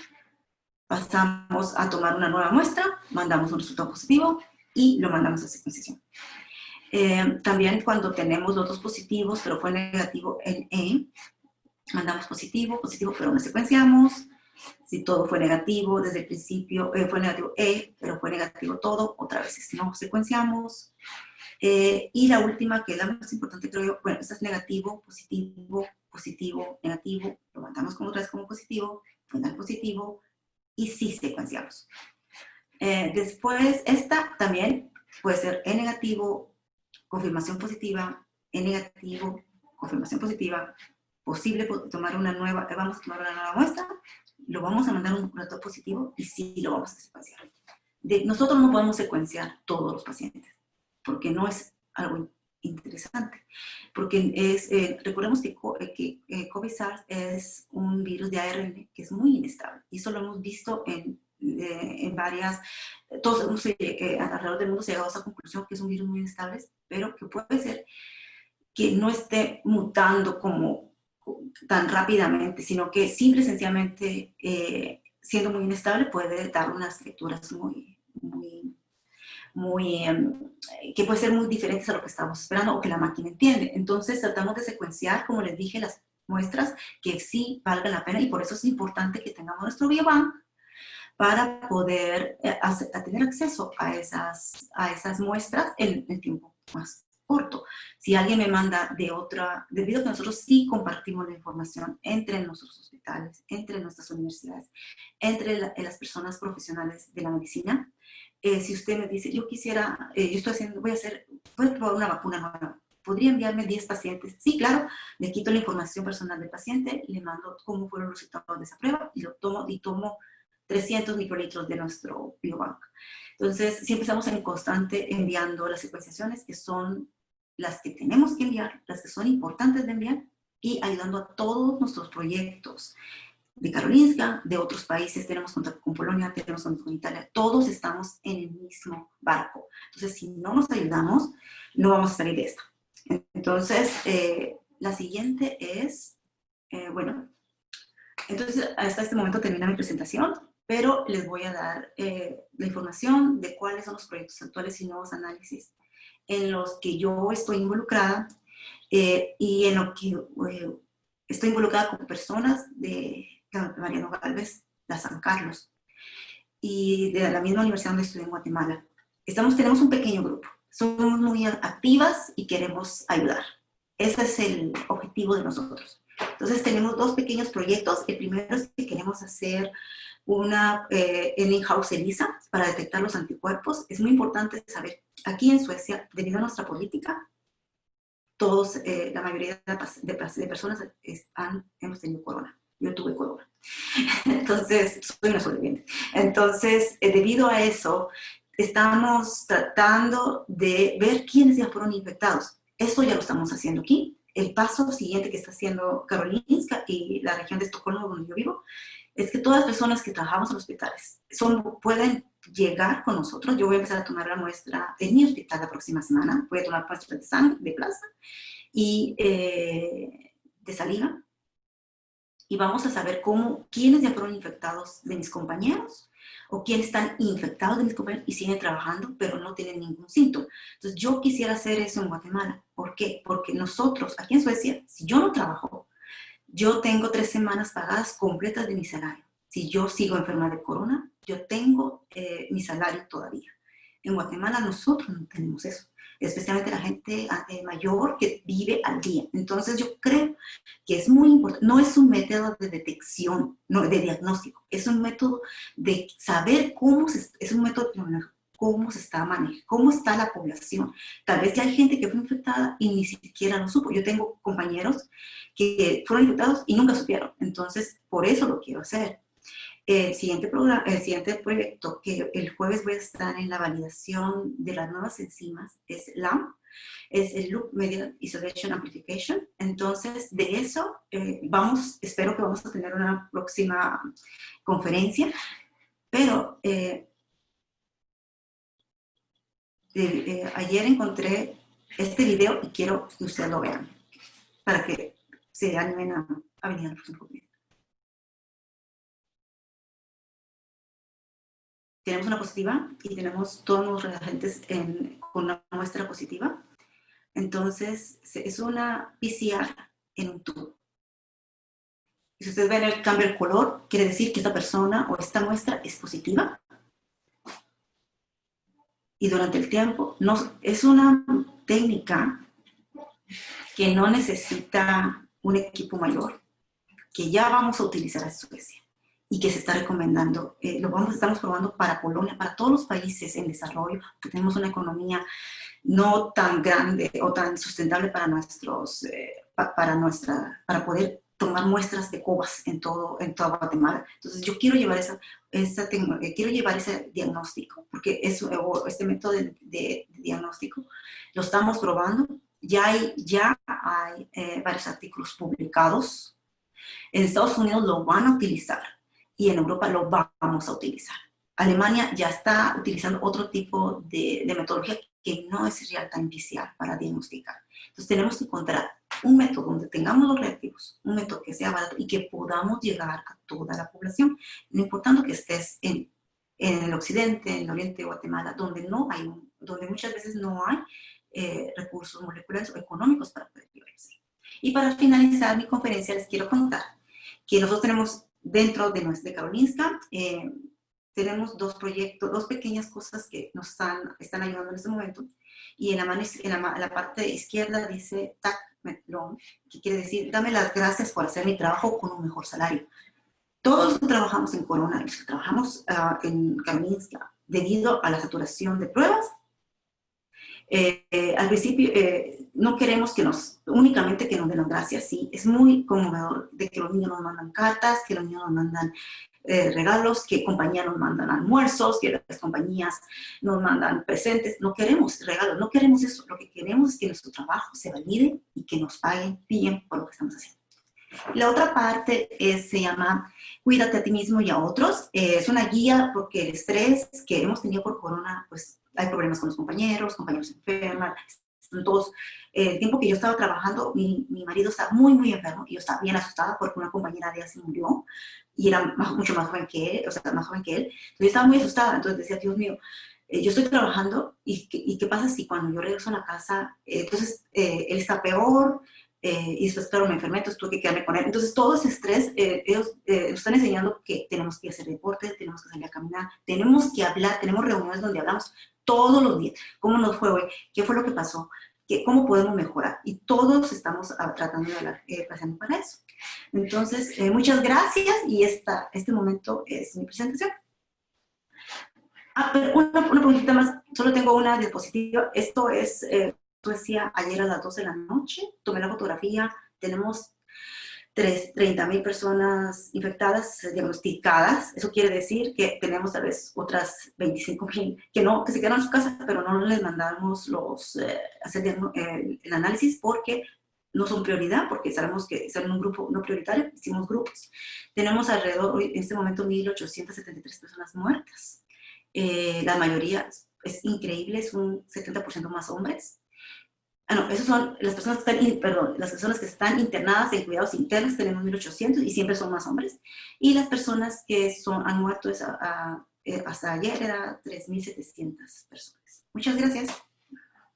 Pasamos a tomar una nueva muestra, mandamos un resultado positivo y lo mandamos a secuenciación. También cuando tenemos los dos positivos, pero fue negativo en E, mandamos positivo, pero no secuenciamos. Si todo fue negativo desde el principio, fue negativo E, pero fue negativo todo, otra vez no secuenciamos. Y la última, que es la más importante, creo yo, bueno, esta es negativo, positivo, positivo, negativo, lo mandamos como otra vez como positivo, final positivo, y sí secuenciamos. Después, esta también puede ser E negativo, confirmación positiva, E negativo, confirmación positiva, posible tomar una nueva, vamos a tomar una nueva muestra, lo vamos a mandar un resultado positivo y sí lo vamos a secuenciar. Nosotros no podemos secuenciar todos los pacientes, porque no es algo interesante. Porque recordemos que COVID-SARS es un virus de ARN que es muy inestable. Y eso lo hemos visto en varias, todos alrededor del mundo se ha llegado a esa conclusión que es un virus muy inestable, pero que puede ser que no esté mutando tan rápidamente, sino que simple y sencillamente, siendo muy inestable, puede dar unas lecturas que pueden ser muy diferentes a lo que estamos esperando o que la máquina entiende. Entonces tratamos de secuenciar, como les dije, las muestras que sí valgan la pena, y por eso es importante que tengamos nuestro biobank para poder tener acceso a esas muestras en el tiempo más corto. Si alguien me manda de otra, debido a que nosotros sí compartimos la información entre nuestros hospitales, entre nuestras universidades, entre las personas profesionales de la medicina, si usted me dice, yo quisiera, voy a probar una vacuna nueva, ¿podría enviarme 10 pacientes? Sí, claro, le quito la información personal del paciente, le mando cómo fueron los resultados de esa prueba y tomo 300 microlitros de nuestro biobank. Entonces, siempre estamos en constante enviando las secuenciaciones que son las que tenemos que enviar, las que son importantes de enviar y ayudando a todos nuestros proyectos de Karolinska, de otros países, tenemos contacto con Polonia, tenemos contacto con Italia, todos estamos en el mismo barco. Entonces, si no nos ayudamos, no vamos a salir de esta. Entonces, la siguiente es, bueno, entonces hasta este momento termina mi presentación, pero les voy a dar la información de cuáles son los proyectos actuales y nuevos análisis en los que yo estoy involucrada y en lo que estoy involucrada con personas de Mariano Gálvez, de San Carlos, y de la misma universidad donde estudié en Guatemala. Tenemos un pequeño grupo, somos muy activas y queremos ayudar. Ese es el objetivo de nosotros. Entonces tenemos dos pequeños proyectos. El primero es que queremos hacer el in-house ELISA para detectar los anticuerpos. Es muy importante saber, aquí en Suecia, debido a nuestra política, la mayoría de personas hemos tenido corona. Yo tuve corona. Entonces, soy una sobreviviente. Entonces, debido a eso, estamos tratando de ver quiénes ya fueron infectados. Esto ya lo estamos haciendo aquí. El paso siguiente que está haciendo Karolinska y la región de Estocolmo, donde yo vivo, es que todas las personas que trabajamos en hospitales pueden llegar con nosotros. Yo voy a empezar a tomar la muestra en mi hospital la próxima semana. Voy a tomar muestra de sangre, de plasma y de saliva. Y vamos a saber quiénes ya fueron infectados de mis compañeros o quiénes están infectados de mis compañeros y siguen trabajando, pero no tienen ningún síntoma. Entonces, yo quisiera hacer eso en Guatemala. ¿Por qué? Porque nosotros, aquí en Suecia, si yo no trabajo, yo tengo 3 semanas pagadas completas de mi salario. Si yo sigo enferma de corona, yo tengo mi salario todavía. En Guatemala nosotros no tenemos eso, especialmente la gente mayor que vive al día. Entonces yo creo que es muy importante, no es un método de detección, no, de diagnóstico, es un método de saber es un método de cómo se está manejando, cómo está la población. Tal vez ya hay gente que fue infectada y ni siquiera lo supo. Yo tengo compañeros que fueron infectados y nunca supieron. Entonces, por eso lo quiero hacer. El siguiente proyecto, que el jueves voy a estar en la validación de las nuevas enzimas, es LAMP, es el Loop Medial Isolation Amplification. Entonces, de eso espero que vamos a tener una próxima conferencia, pero ayer encontré este video y quiero que ustedes lo vean para que se animen a venir al próximo video. Tenemos una positiva y tenemos todos los reagentes con una muestra positiva. Entonces, es una PCR en un tubo. Y si ustedes ven el cambio de color, quiere decir que esta persona o esta muestra es positiva. Y durante el tiempo, es una técnica que no necesita un equipo mayor, que ya vamos a utilizar en Suecia y que se está recomendando. Estamos probando para Polonia, para todos los países en desarrollo, que tenemos una economía no tan grande o tan sustentable para poder tomar muestras de cobas en toda Guatemala. Entonces yo quiero llevar ese diagnóstico, porque este método de diagnóstico lo estamos probando. Ya hay varios artículos publicados. En Estados Unidos lo van a utilizar y en Europa lo vamos a utilizar. Alemania ya está utilizando otro tipo de metodología que no es real-time PCR para diagnosticar. Entonces tenemos que encontrar un método donde tengamos los reactivos, un método que sea barato y que podamos llegar a toda la población. No importando que estés en el occidente, en el oriente de Guatemala, donde muchas veces no hay recursos moleculares o económicos para poder llevarse. Y para finalizar mi conferencia les quiero contar que nosotros tenemos dentro de Karolinska, tenemos dos proyectos, dos pequeñas cosas que nos están ayudando en este momento. y en la parte izquierda dice tac metlón, que quiere decir dame las gracias por hacer mi trabajo con un mejor salario. Todos los que trabajamos en Corona, los que trabajamos en Karolinska, debido a la saturación de pruebas, al principio no queremos que únicamente que nos den las gracias, sí, es muy conmovedor de que los niños nos mandan cartas, que los niños nos mandan regalos, que compañías nos mandan almuerzos, que las compañías nos mandan presentes. No queremos regalos, no queremos eso. Lo que queremos es que nuestro trabajo se valide y que nos paguen bien por lo que estamos haciendo. La otra parte se llama Cuídate a ti mismo y a otros. Es una guía porque el estrés que hemos tenido por Corona, pues hay problemas con los compañeros enferman, todos. El tiempo que yo estaba trabajando, mi marido estaba muy, muy enfermo y yo estaba bien asustada porque una compañera de ella se murió y era mucho más joven que él, o sea, más joven que él. Entonces yo estaba muy asustada, entonces decía, Dios mío, yo estoy trabajando y ¿qué pasa si cuando yo regreso a la casa, entonces él está peor? Y después, claro, me enfermé, entonces tuve que quedarme con él. Entonces, todo ese estrés, ellos nos están enseñando que tenemos que hacer deporte, tenemos que salir a caminar, tenemos que hablar, tenemos reuniones donde hablamos todos los días. ¿Cómo nos fue hoy? ¿Qué fue lo que pasó? ¿Cómo podemos mejorar? Y todos estamos tratando de hablar, pasando para eso. Entonces, muchas gracias y este momento es mi presentación. Pero una preguntita más, solo tengo una diapositiva. Esto es... Suecia ayer a las 12 de la noche, tomé la fotografía, tenemos 30,000 personas infectadas, diagnosticadas. Eso quiere decir que tenemos tal vez otras 25,000 que se quedaron en su casa, pero no les mandamos hacer el análisis porque no son prioridad, porque sabemos que son en un grupo no prioritario, hicimos grupos. Tenemos alrededor, en este momento, 1,873 personas muertas. La mayoría es increíble, es un 70% más hombres. No, esas son las personas que están, las personas que están internadas en cuidados internos, tenemos 1,800 y siempre son más hombres. Y las personas que han muerto hasta ayer era 3,700 personas. Muchas gracias.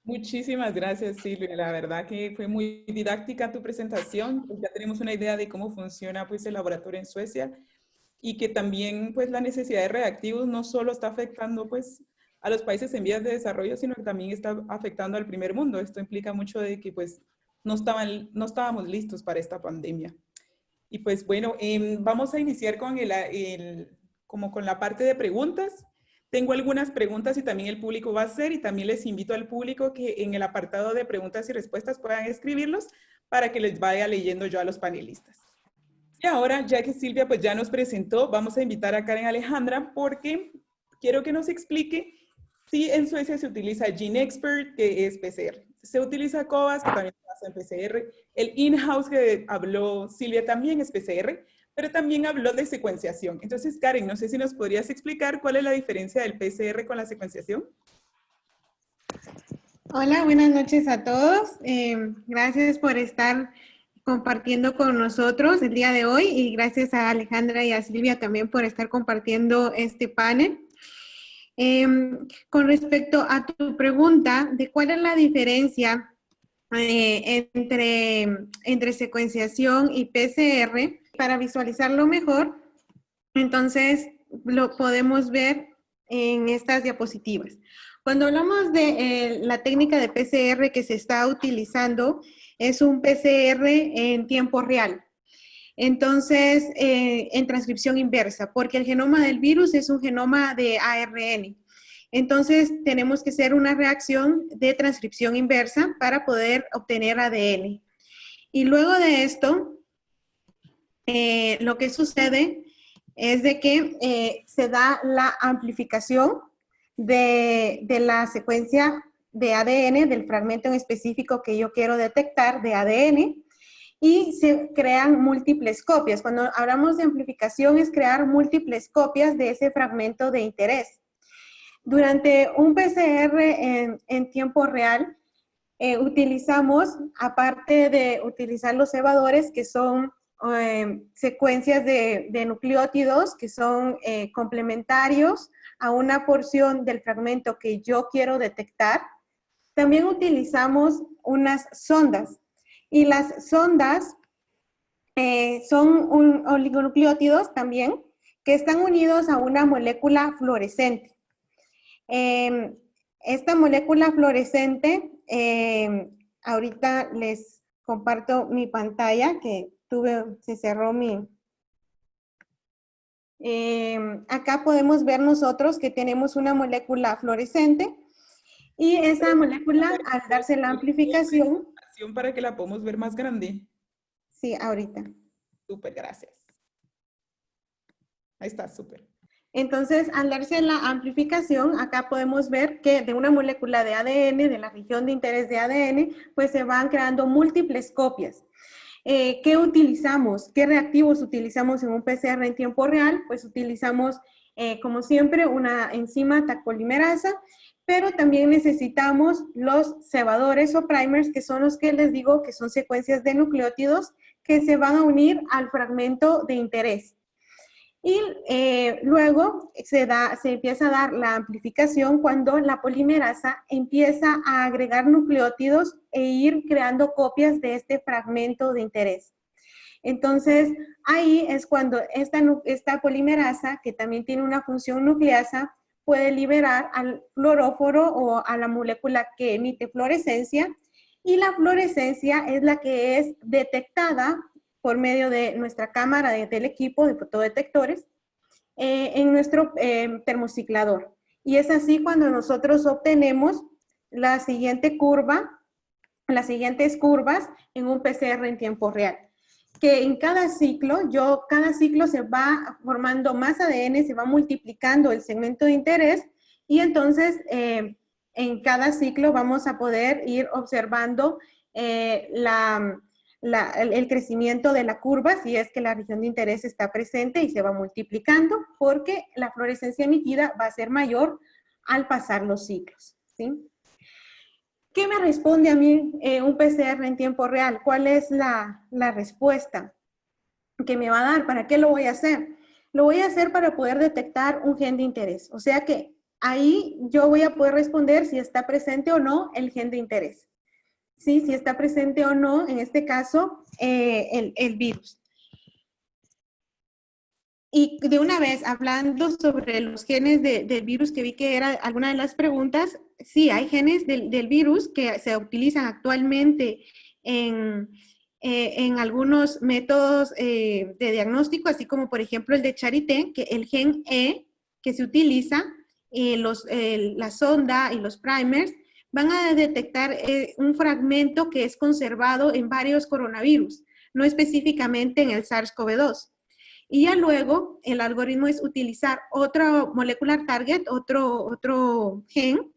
Muchísimas gracias, Silvia. La verdad que fue muy didáctica tu presentación. Pues ya tenemos una idea de cómo funciona pues, el laboratorio en Suecia y que también pues, la necesidad de reactivos no solo está afectando pues, a los países en vías de desarrollo, sino que también está afectando al primer mundo. Esto implica mucho de que pues no estábamos listos para esta pandemia. Y pues bueno, vamos a iniciar con como con la parte de preguntas. Tengo algunas preguntas y también el público va a hacer y también les invito al público que en el apartado de preguntas y respuestas puedan escribirlos para que les vaya leyendo yo a los panelistas. Y ahora, ya que Silvia pues ya nos presentó, vamos a invitar a Karen Alejandra porque quiero que nos explique si en Suecia se utiliza GeneXpert, que es PCR. Se utiliza COVAS, que también se basa en PCR. El in-house que habló Silvia también es PCR, pero también habló de secuenciación. Entonces, Karen, no sé si nos podrías explicar cuál es la diferencia del PCR con la secuenciación. Hola, buenas noches a todos. Gracias por estar compartiendo con nosotros el día de hoy y gracias a Alejandra y a Silvia también por estar compartiendo este panel. Con respecto a tu pregunta de cuál es la diferencia entre secuenciación y PCR, para visualizarlo mejor, entonces lo podemos ver en estas diapositivas. Cuando hablamos de la técnica de PCR que se está utilizando, es un PCR en tiempo real. Entonces, en transcripción inversa, porque el genoma del virus es un genoma de ARN. Entonces, tenemos que hacer una reacción de transcripción inversa para poder obtener ADN. Y luego de esto, lo que sucede es de que se da la amplificación de la secuencia de ADN, del fragmento en específico que yo quiero detectar de ADN, y se crean múltiples copias. Cuando hablamos de amplificación es crear múltiples copias de ese fragmento de interés. Durante un PCR en tiempo real, utilizamos, aparte de utilizar los cebadores, que son secuencias de nucleótidos que son complementarios a una porción del fragmento que yo quiero detectar, también utilizamos unas sondas. Y las sondas son oligonucleótidos también que están unidos a una molécula fluorescente. esta molécula fluorescente, ahorita les comparto mi pantalla, que se cerró mi... acá podemos ver nosotros que tenemos una molécula fluorescente y esa molécula, al darse la amplificación... Para que la podamos ver más grande. Sí, ahorita. Súper, gracias. Ahí está, súper. Entonces, al darse la amplificación, acá podemos ver que de una molécula de ADN, de la región de interés de ADN, pues se van creando múltiples copias. ¿Qué utilizamos? ¿Qué reactivos utilizamos en un PCR en tiempo real? Pues utilizamos, como siempre, una enzima Taq polimerasa, pero también necesitamos los cebadores o primers, que son los que les digo que son secuencias de nucleótidos que se van a unir al fragmento de interés. Y luego se empieza a dar la amplificación cuando la polimerasa empieza a agregar nucleótidos e ir creando copias de este fragmento de interés. Entonces, ahí es cuando esta polimerasa, que también tiene una función nucleasa, puede liberar al fluoróforo o a la molécula que emite fluorescencia, y la fluorescencia es la que es detectada por medio de nuestra cámara del equipo de fotodetectores en nuestro termociclador. Y es así cuando nosotros obtenemos la siguiente curva, las siguientes curvas en un PCR en tiempo real. Que en cada ciclo se va formando más ADN, se va multiplicando el segmento de interés y entonces en cada ciclo vamos a poder ir observando el crecimiento de la curva si es que la región de interés está presente y se va multiplicando porque la fluorescencia emitida va a ser mayor al pasar los ciclos, ¿sí? ¿Qué me responde a mí un PCR en tiempo real? ¿Cuál es la respuesta que me va a dar? ¿Para qué lo voy a hacer? Lo voy a hacer para poder detectar un gen de interés. O sea que ahí yo voy a poder responder si está presente o no el gen de interés. ¿Sí? Si está presente o no, en este caso, el virus. Y de una vez, hablando sobre los genes del virus, que vi que era alguna de las preguntas, sí, hay genes del virus que se utilizan actualmente en algunos métodos de diagnóstico, así como por ejemplo el de Charité, que el gen E que se utiliza, la sonda y los primers, van a detectar un fragmento que es conservado en varios coronavirus, no específicamente en el SARS-CoV-2. Y ya luego el algoritmo es utilizar otro molecular target, otro gen,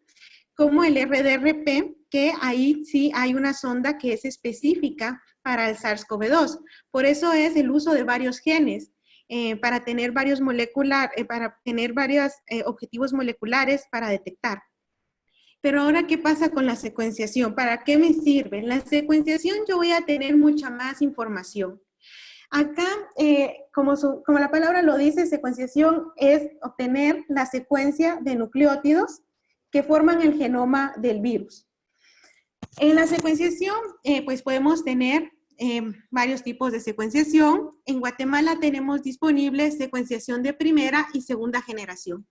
como el RDRP, que ahí sí hay una sonda que es específica para el SARS-CoV-2. Por eso es el uso de varios genes, para tener varios objetivos moleculares para detectar. Pero ahora, ¿qué pasa con la secuenciación? ¿Para qué me sirve? En la secuenciación yo voy a tener mucha más información. Acá, como la palabra lo dice, secuenciación es obtener la secuencia de nucleótidos que forman el genoma del virus. En la secuenciación, pues podemos tener varios tipos de secuenciación. En Guatemala tenemos disponible secuenciación de primera y segunda generación.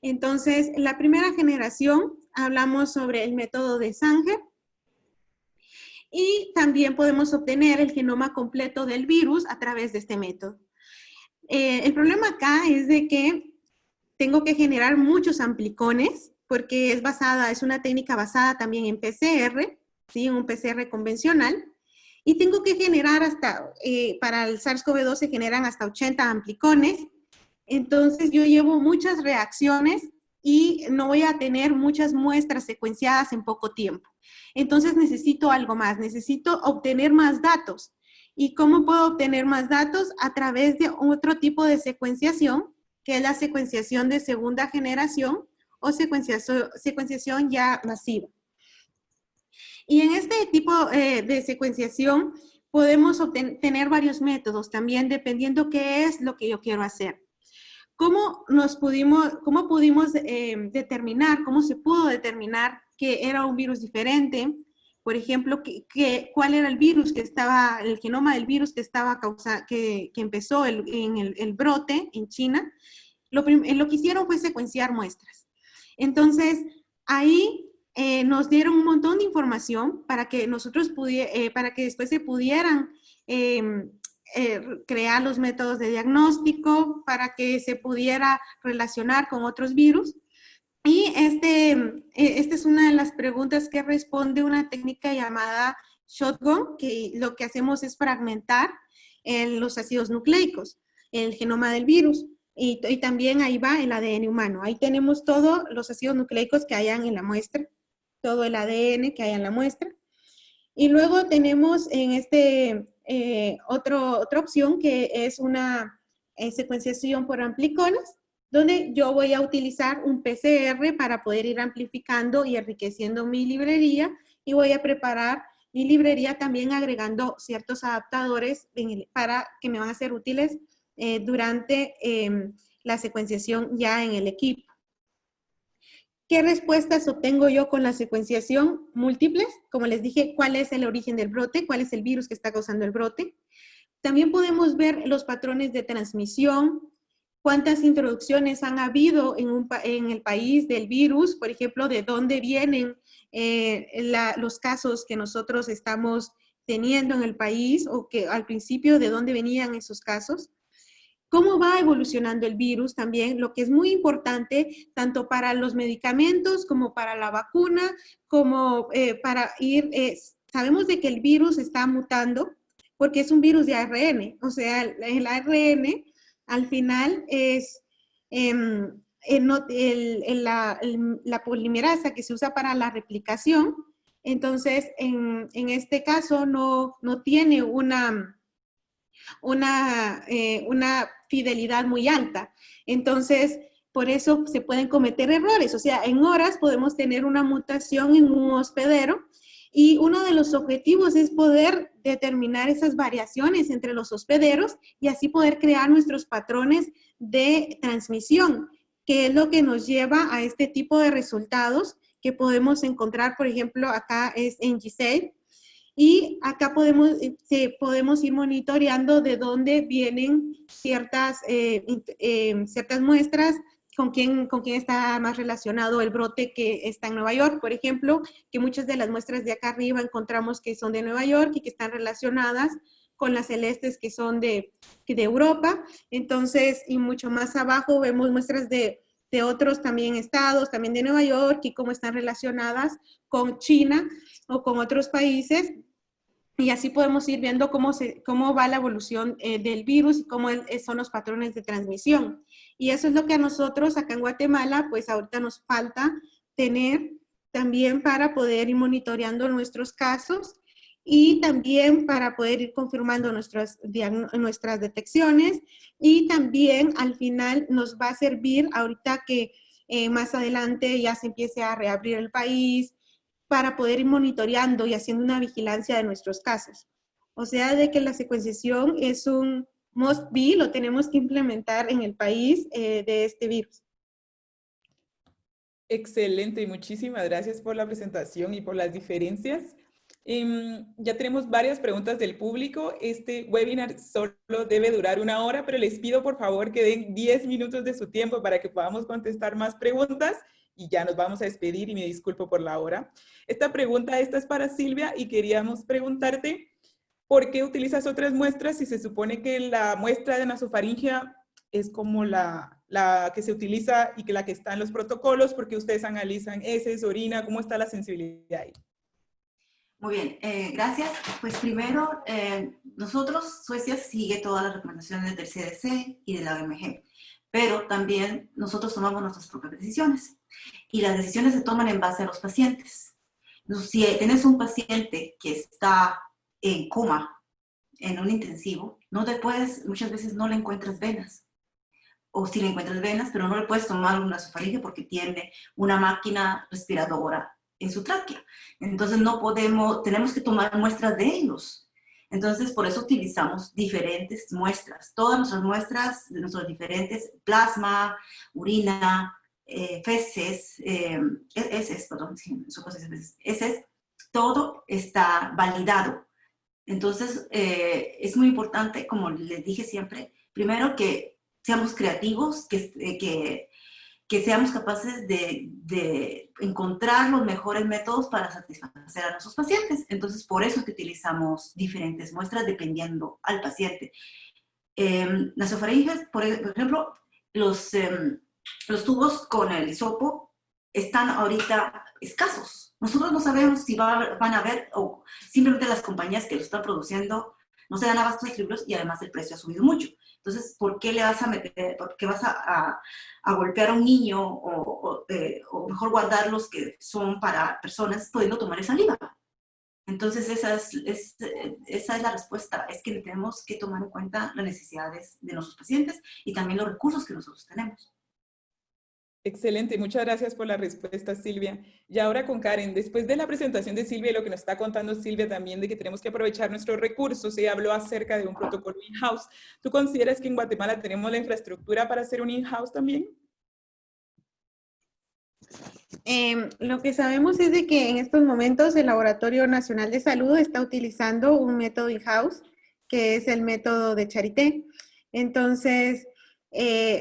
Entonces, en la primera generación hablamos sobre el método de Sanger, y también podemos obtener el genoma completo del virus a través de este método. El problema acá es de que tengo que generar muchos amplicones porque es una técnica basada también en PCR, ¿sí? En un PCR convencional. Y tengo que generar para el SARS-CoV-2 se generan hasta 80 amplicones. Entonces yo llevo muchas reacciones y no voy a tener muchas muestras secuenciadas en poco tiempo. Entonces necesito algo más, necesito obtener más datos. ¿Y cómo puedo obtener más datos? A través de otro tipo de secuenciación, que es la secuenciación de segunda generación o secuenciación ya masiva. Y en este tipo de secuenciación podemos tener varios métodos también dependiendo qué es lo que yo quiero hacer. ¿Cómo pudimos determinar, cómo se pudo determinar que era un virus diferente? Por ejemplo, ¿cuál era el virus el genoma del virus que empezó en el brote en China? Lo que hicieron fue secuenciar muestras. Entonces, Ahí nos dieron un montón de información para que nosotros para que después se pudieran crear los métodos de diagnóstico, para que se pudiera relacionar con otros virus. Y esta es una de las preguntas que responde una técnica llamada shotgun, que lo que hacemos es fragmentar los ácidos nucleicos, el genoma del virus. Y también ahí va el ADN humano. Ahí tenemos todos los ácidos nucleicos que hayan en la muestra, todo el ADN que haya en la muestra. Y luego tenemos en otra opción que es una secuenciación por ampliconas, donde yo voy a utilizar un PCR para poder ir amplificando y enriqueciendo mi librería, y voy a preparar mi librería también agregando ciertos adaptadores para que me van a ser útiles durante la secuenciación ya en el equipo. ¿Qué respuestas obtengo yo con la secuenciación? Múltiples, como les dije, cuál es el origen del brote, cuál es el virus que está causando el brote. También podemos ver los patrones de transmisión, cuántas introducciones han habido en el país del virus, por ejemplo, de dónde vienen los casos que nosotros estamos teniendo en el país, o que al principio de dónde venían esos casos. Cómo va evolucionando el virus también, lo que es muy importante, tanto para los medicamentos como para la vacuna, como para sabemos de que el virus está mutando, porque es un virus de ARN, o sea, el ARN al final es la polimerasa que se usa para la replicación. Entonces, en este caso no tiene una fidelidad muy alta. Entonces, por eso se pueden cometer errores. O sea, en horas podemos tener una mutación en un hospedero, y uno de los objetivos es poder determinar esas variaciones entre los hospederos y así poder crear nuestros patrones de transmisión, que es lo que nos lleva a este tipo de resultados que podemos encontrar, por ejemplo, acá es en GISAID. Y acá podemos ir monitoreando de dónde vienen ciertas muestras, con quién está más relacionado el brote que está en Nueva York, por ejemplo, que muchas de las muestras de acá arriba encontramos que son de Nueva York y que están relacionadas con las celestes que son de Europa. Entonces, y mucho más abajo vemos muestras de otros también estados, también de Nueva York, y cómo están relacionadas con China o con otros países. Y así podemos ir viendo cómo va la evolución del virus y cómo son los patrones de transmisión. Y eso es lo que a nosotros acá en Guatemala, pues ahorita nos falta tener también para poder ir monitoreando nuestros casos y también para poder ir confirmando nuestras detecciones. Y también al final nos va a servir ahorita que más adelante ya se empiece a reabrir el país, para poder ir monitoreando y haciendo una vigilancia de nuestros casos. O sea, de que la secuenciación es un must be, lo tenemos que implementar en el país de este virus. Excelente, y muchísimas gracias por la presentación y por las diferencias. Ya tenemos varias preguntas del público. Este webinar solo debe durar 1 hora, pero les pido por favor que den 10 minutos de su tiempo para que podamos contestar más preguntas, y ya nos vamos a despedir, y me disculpo por la hora. Esta es para Silvia, y queríamos preguntarte ¿por qué utilizas otras muestras si se supone que la muestra de nasofaringea es como la que se utiliza y que la que está en los protocolos? ¿Por qué ustedes analizan heces, orina? ¿Cómo está la sensibilidad ahí? Muy bien, gracias. Pues primero, nosotros, Suecia sigue todas las recomendaciones del CDC y de la OMG, pero también nosotros tomamos nuestras propias decisiones, y las decisiones se toman en base a los pacientes. Entonces, si tienes un paciente que está en coma, en un intensivo, muchas veces no le encuentras venas, o si le encuentras venas, pero no le puedes tomar una nasofaringea porque tiene una máquina respiradora en su tráquea. Entonces tenemos que tomar muestras de ellos. Entonces, por eso utilizamos diferentes muestras. Todas nuestras muestras de nuestros diferentes plasma, orina, feces, todo está validado. Entonces, es muy importante, como les dije siempre, primero que seamos creativos, que que seamos capaces de encontrar los mejores métodos para satisfacer a nuestros pacientes. Entonces, por eso es que utilizamos diferentes muestras dependiendo al paciente. Nasofaringes, por ejemplo, los tubos con el hisopo están ahorita escasos. Nosotros no sabemos si van a haber, o simplemente las compañías que lo están produciendo no se dan abasto de distribuirlos y además el precio ha subido mucho. Entonces, ¿por qué le vas a meter, por qué vas a golpear a un niño o mejor guardar los que son para personas pudiendo tomar esa saliva? Entonces, esa es la respuesta, es que tenemos que tomar en cuenta las necesidades de nuestros pacientes y también los recursos que nosotros tenemos. Excelente, muchas gracias por la respuesta, Silvia. Y ahora con Karen, después de la presentación de Silvia y lo que nos está contando Silvia también de que tenemos que aprovechar nuestros recursos, ella habló acerca de un protocolo in-house. ¿Tú consideras que en Guatemala tenemos la infraestructura para hacer un in-house también? Lo que sabemos es de que en estos momentos el Laboratorio Nacional de Salud está utilizando un método in-house, que es el método de Charité. Entonces,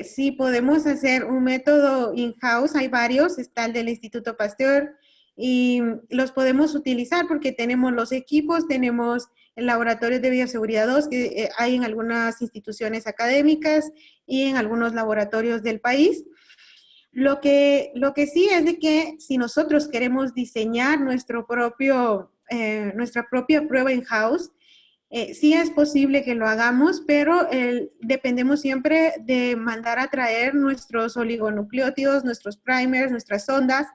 sí podemos hacer un método in-house, hay varios, está el del Instituto Pasteur, y los podemos utilizar porque tenemos los equipos, tenemos el laboratorio de bioseguridad 2 que hay en algunas instituciones académicas y en algunos laboratorios del país. Lo que sí es de que si nosotros queremos diseñar nuestra propia prueba in-house, sí es posible que lo hagamos, pero dependemos siempre de mandar a traer nuestros oligonucleótidos, nuestros primers, nuestras sondas.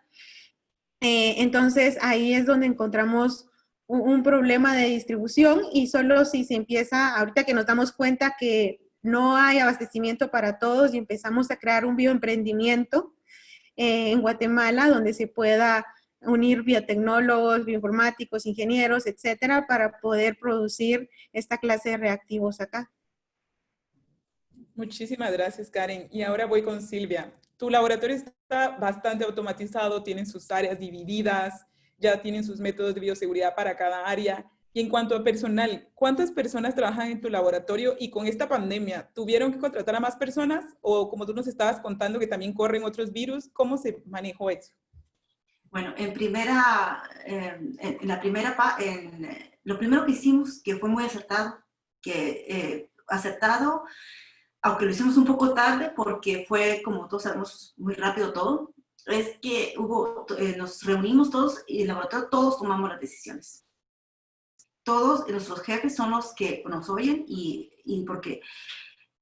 Entonces, ahí es donde encontramos un problema de distribución y solo si se empieza, ahorita que nos damos cuenta que no hay abastecimiento para todos y empezamos a crear un bioemprendimiento en Guatemala donde se pueda unir biotecnólogos, bioinformáticos, ingenieros, etcétera, para poder producir esta clase de reactivos acá. Muchísimas gracias, Karen. Y ahora voy con Silvia. Tu laboratorio está bastante automatizado, tienen sus áreas divididas, ya tienen sus métodos de bioseguridad para cada área. Y en cuanto a personal, ¿cuántas personas trabajan en tu laboratorio? Y con esta pandemia, ¿tuvieron que contratar a más personas? O como tú nos estabas contando que también corren otros virus, ¿cómo se manejó eso? Bueno, lo primero que hicimos, que fue muy acertado, aunque lo hicimos un poco tarde porque fue, como todos sabemos, muy rápido todo, es que nos reunimos todos y en el laboratorio todos tomamos las decisiones. Todos nuestros jefes son los que nos oyen y porque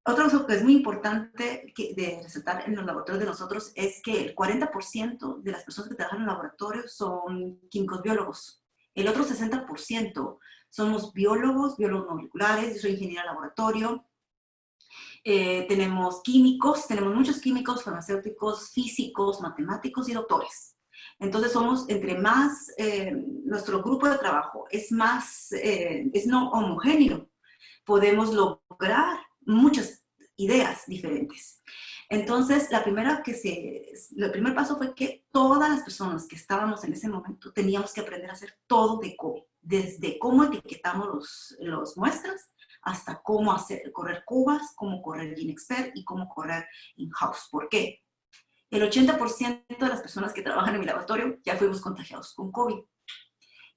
otra cosa que es muy importante de resaltar en los laboratorios de nosotros es que el 40% de las personas que trabajan en el laboratorio son químicos biólogos. El otro 60% somos biólogos moleculares, yo soy ingeniera de laboratorio. Tenemos químicos, tenemos muchos químicos, farmacéuticos, físicos, matemáticos y doctores. Entonces somos, nuestro grupo de trabajo es no homogéneo, podemos lograr muchas ideas diferentes. Entonces, el primer paso fue que todas las personas que estábamos en ese momento teníamos que aprender a hacer todo de COVID, desde cómo etiquetamos las muestras, hasta cómo correr cubas, cómo correr GeneXpert y cómo correr in-house. ¿Por qué? El 80% de las personas que trabajan en mi laboratorio ya fuimos contagiados con COVID.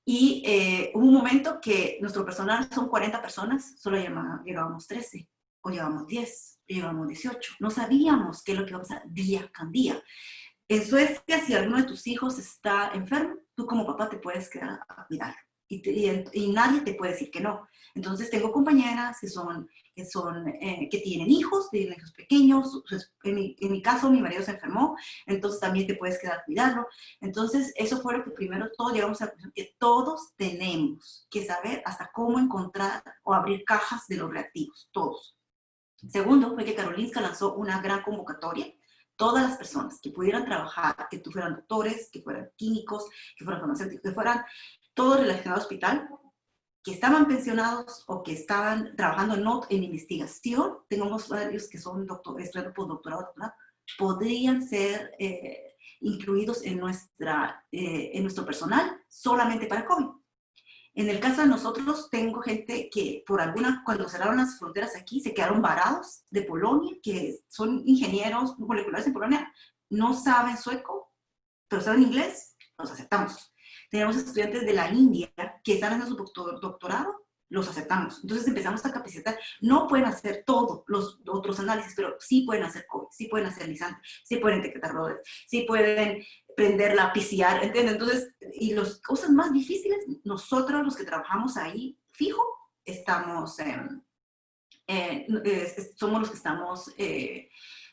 Y hubo un momento que nuestro personal son 40 personas, solo llegábamos 13, o llegábamos 10, o llegábamos 18. No sabíamos qué es lo que iba a pasar día con día. En Suecia, si alguno de tus hijos está enfermo, tú como papá te puedes quedar a cuidarlo. Y nadie te puede decir que no. Entonces tengo compañeras que tienen hijos pequeños. En mi caso, mi marido se enfermó, entonces también te puedes quedar a cuidarlo. Entonces eso fue lo que primero todos llegamos a la conclusión, que todos tenemos que saber hasta cómo encontrar o abrir cajas de los reactivos, todos. Segundo, fue que Karolinska lanzó una gran convocatoria. Todas las personas que pudieran trabajar, que fueran doctores, que fueran químicos, que fueran farmacéuticos, que fueran todos relacionados al hospital, que estaban pensionados o que estaban trabajando en investigación, tenemos varios que son estudiando postdoctorado, doctorado, podrían ser incluidos en nuestro personal solamente para COVID. En el caso de nosotros, tengo gente que cuando cerraron las fronteras aquí, se quedaron varados de Polonia, que son ingenieros moleculares en Polonia, no saben sueco, pero saben inglés, los aceptamos. Tenemos estudiantes de la India que están haciendo su doctorado, los aceptamos. Entonces empezamos a capacitar. No pueden hacer todos los otros análisis, pero sí pueden hacer COVID, sí pueden hacer lisante, sí pueden etiquetar roles, sí pueden prender la PCR, ¿entienden? Entonces, y las cosas más difíciles, nosotros los que trabajamos ahí, fijo, estamos, somos los que estamos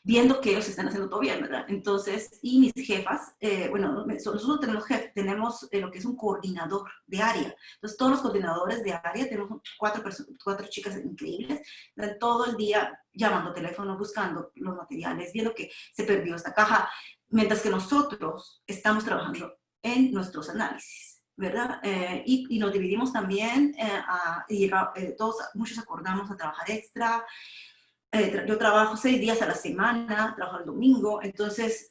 viendo que ellos están haciendo todo bien, ¿verdad? Entonces, y mis jefas, bueno, nosotros tenemos lo que es un coordinador de área. Entonces, todos los coordinadores de área, tenemos cuatro chicas increíbles, están todo el día llamando teléfono, buscando los materiales, viendo que se perdió esta caja, mientras que nosotros estamos trabajando en nuestros análisis, ¿verdad? Y nos dividimos también, muchos acordamos a trabajar extra. Yo trabajo 6 días a la semana, trabajo el domingo, entonces,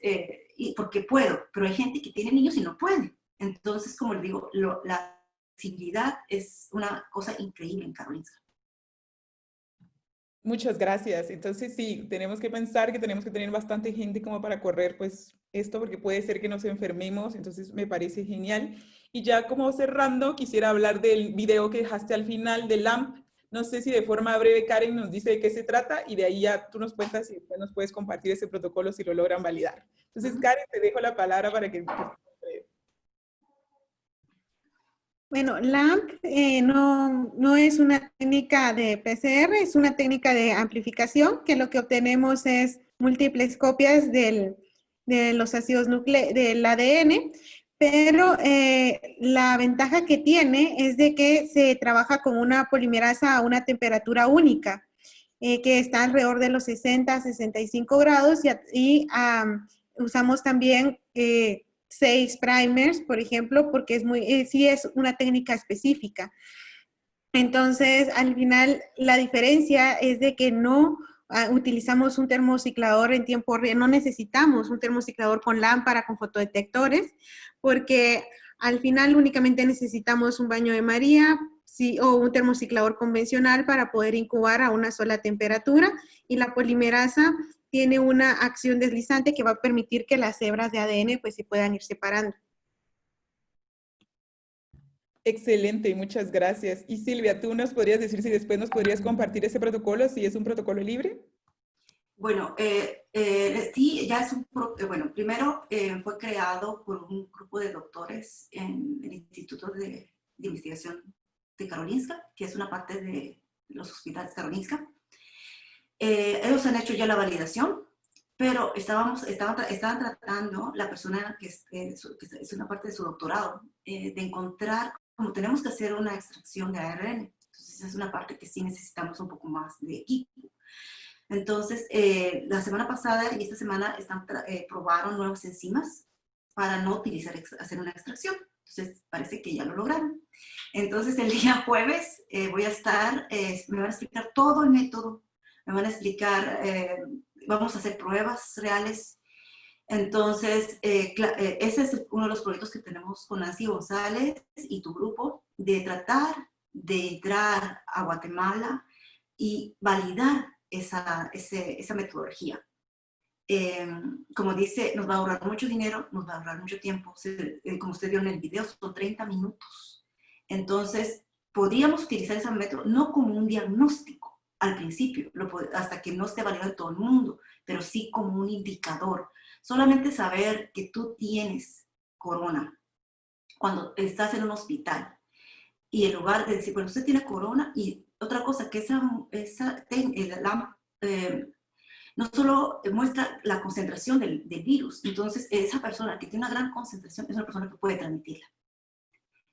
porque puedo, pero hay gente que tiene niños y no puede. Entonces, como les digo, la flexibilidad es una cosa increíble en Karolinska. Muchas gracias. Entonces sí, tenemos que pensar que tenemos que tener bastante gente como para correr pues esto, porque puede ser que nos enfermemos, entonces me parece genial. Y ya como cerrando, quisiera hablar del video que dejaste al final de LAMP. No sé si de forma breve Karen nos dice de qué se trata y de ahí ya tú nos cuentas y después nos puedes compartir ese protocolo si lo logran validar. Entonces Karen, te dejo la palabra para que... Bueno, LAMP no es una técnica de PCR, es una técnica de amplificación, que lo que obtenemos es múltiples copias de los ácidos del ADN, pero la ventaja que tiene es de que se trabaja con una polimerasa a una temperatura única, que está alrededor de los 60, 65 grados y usamos también 6 primers, por ejemplo, porque sí es una técnica específica. Entonces, al final, la diferencia es de que no utilizamos un termociclador en tiempo real, no necesitamos un termociclador con lámpara, con fotodetectores, porque al final únicamente necesitamos un baño de María o un termociclador convencional para poder incubar a una sola temperatura, y la polimerasa tiene una acción deslizante que va a permitir que las hebras de ADN pues se puedan ir separando. Excelente, muchas gracias. Y Silvia, ¿tú nos podrías decir si después nos podrías compartir ese protocolo, si es un protocolo libre? Bueno, sí, ya es bueno, primero fue creado por un grupo de doctores en el Instituto de Investigación de Karolinska, que es una parte de los hospitales Karolinska. Ellos han hecho ya la validación, pero estaban tratando, la persona que es una parte de su doctorado, de encontrar, como tenemos que hacer una extracción de ARN, entonces es una parte que sí necesitamos un poco más de equipo. Entonces, la semana pasada y esta semana probaron nuevas enzimas para no hacer una extracción. Entonces, parece que ya lo lograron. Entonces, el día jueves voy a estar, me van a explicar todo el método, me van a explicar, vamos a hacer pruebas reales. Entonces, ese es uno de los proyectos que tenemos con Nancy González y tu grupo, de tratar de entrar a Guatemala y validar esa metodología. Como dice, nos va a ahorrar mucho dinero, nos va a ahorrar mucho tiempo. Como usted vio en el video, son 30 minutos. Entonces, podríamos utilizar ese método no como un diagnóstico al principio, hasta que no esté validado en todo el mundo, pero sí como un indicador. Solamente saber que tú tienes corona cuando estás en un hospital y en lugar de decir, bueno, usted tiene corona, y otra cosa, que no solo muestra la concentración del virus, entonces esa persona que tiene una gran concentración es una persona que puede transmitirla.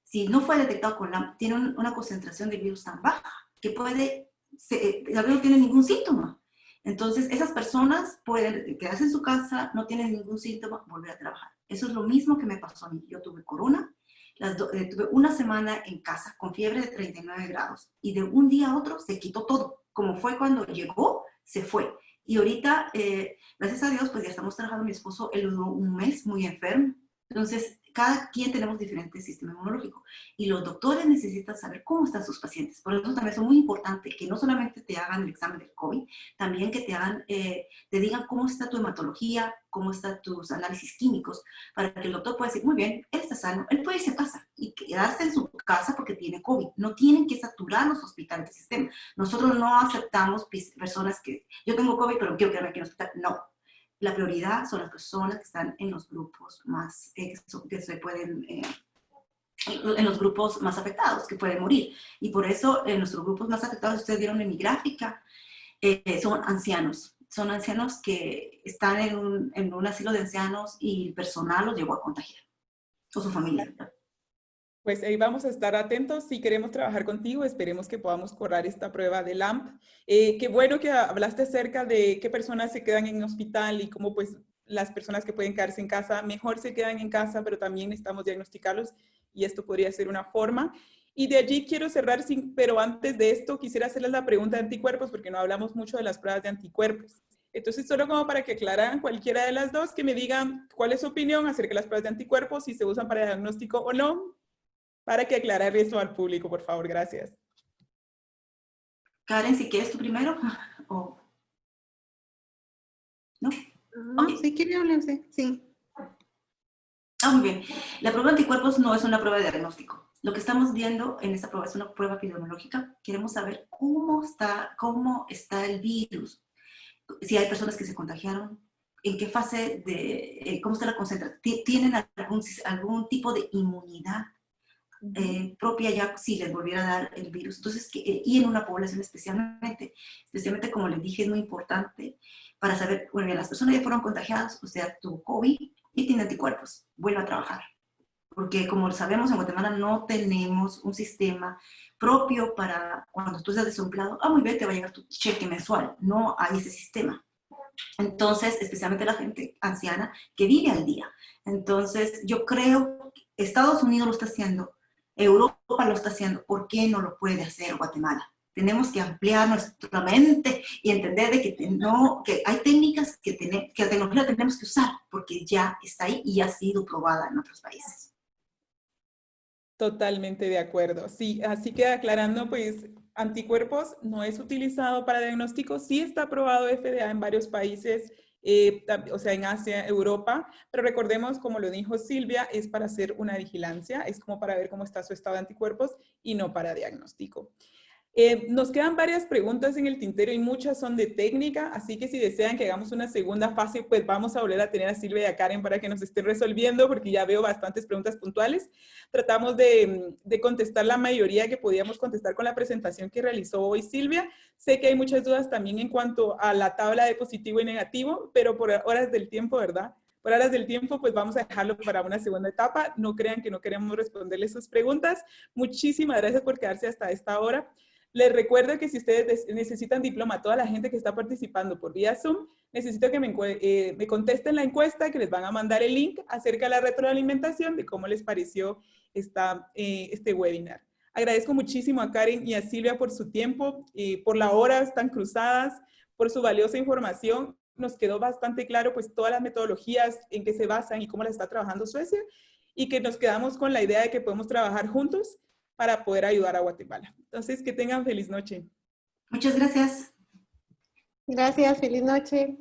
Si no fue detectado con LAMP, tiene una concentración de virus tan baja que no tiene ningún síntoma. Entonces, esas personas pueden quedarse en su casa, no tienen ningún síntoma, volver a trabajar. Eso es lo mismo que me pasó a mí. Yo tuve corona, tuve una semana en casa con fiebre de 39 grados y de un día a otro se quitó todo. Como fue cuando llegó, se fue. Y ahorita, gracias a Dios, pues ya estamos trabajando. Mi esposo, él duró un mes muy enfermo. Entonces, cada quien tenemos diferentes sistemas inmunológicos y los doctores necesitan saber cómo están sus pacientes. Por eso también es muy importante que no solamente te hagan el examen del COVID, también que te hagan, te digan cómo está tu hematología, cómo están tus análisis químicos, para que el doctor pueda decir, muy bien, él está sano, él puede irse a casa y quedarse en su casa porque tiene COVID. No tienen que saturar los hospitales del sistema. Nosotros no aceptamos personas que, yo tengo COVID, pero quiero quedarme aquí en el hospital. No. La prioridad son las personas que están en los grupos más, que se pueden, en los grupos más afectados, que pueden morir. Y por eso en nuestros grupos más afectados, ustedes vieron en mi gráfica, son ancianos. Son ancianos que están en un asilo de ancianos y el personal los llegó a contagiar, o su familia. Pues ahí vamos a estar atentos. Si queremos trabajar contigo, esperemos que podamos correr esta prueba de LAMP. Qué bueno que hablaste acerca de qué personas se quedan en hospital y cómo pues las personas que pueden quedarse en casa, mejor se quedan en casa, pero también necesitamos diagnosticarlos y esto podría ser una forma. Y de allí quiero cerrar, pero antes de esto quisiera hacerles la pregunta de anticuerpos porque no hablamos mucho de las pruebas de anticuerpos. Entonces, solo como para que aclararan cualquiera de las dos, que me digan cuál es su opinión acerca de las pruebas de anticuerpos, si se usan para diagnóstico o no. Para que aclarar eso al público, por favor, gracias. Karen, si quieres tú primero, o... ¿No? Okay. Si quiere hablarse, sí. Muy bien. La prueba de anticuerpos no es una prueba de diagnóstico. Lo que estamos viendo en esta prueba es una prueba epidemiológica. Queremos saber cómo está el virus. Si hay personas que se contagiaron, en qué fase de... cómo está la concentración. ¿Tienen algún tipo de inmunidad propia ya si les volviera a dar el virus? Entonces, y en una población especialmente como les dije, es muy importante para saber, bueno, las personas ya fueron contagiadas, o sea, tuvo COVID y tiene anticuerpos, vuelve a trabajar. Porque como sabemos, en Guatemala no tenemos un sistema propio para cuando tú estás desempleado, muy bien, te va a llegar tu cheque mensual. No hay ese sistema. Entonces, especialmente la gente anciana que vive al día. Entonces, yo creo que Estados Unidos lo está haciendo, Europa lo está haciendo, ¿por qué no lo puede hacer Guatemala? Tenemos que ampliar nuestra mente y entender de que hay técnicas que la tecnología tenemos que usar porque ya está ahí y ha sido probada en otros países. Totalmente de acuerdo. Sí, así que aclarando, pues anticuerpos no es utilizado para diagnóstico, sí está aprobado FDA en varios países, o sea, en Asia, Europa, pero recordemos, como lo dijo Silvia, es para hacer una vigilancia, es como para ver cómo está su estado de anticuerpos y no para diagnóstico. Nos quedan varias preguntas en el tintero y muchas son de técnica, así que si desean que hagamos una segunda fase, pues vamos a volver a tener a Silvia y a Karen para que nos estén resolviendo, porque ya veo bastantes preguntas puntuales. Tratamos de contestar la mayoría que podíamos contestar con la presentación que realizó hoy Silvia. Sé que hay muchas dudas también en cuanto a la tabla de positivo y negativo, pero por horas del tiempo, ¿verdad? Por horas del tiempo, pues vamos a dejarlo para una segunda etapa. No crean que no queremos responderles sus preguntas. Muchísimas gracias por quedarse hasta esta hora. Les recuerdo que si ustedes necesitan diploma, toda la gente que está participando por vía Zoom, necesito que me contesten la encuesta, que les van a mandar el link acerca de la retroalimentación, de cómo les pareció este webinar. Agradezco muchísimo a Karen y a Silvia por su tiempo, por las horas tan cruzadas, por su valiosa información. Nos quedó bastante claro pues todas las metodologías en que se basan y cómo las está trabajando Suecia, y que nos quedamos con la idea de que podemos trabajar juntos para poder ayudar a Guatemala. Entonces, que tengan feliz noche. Muchas gracias. Gracias, feliz noche.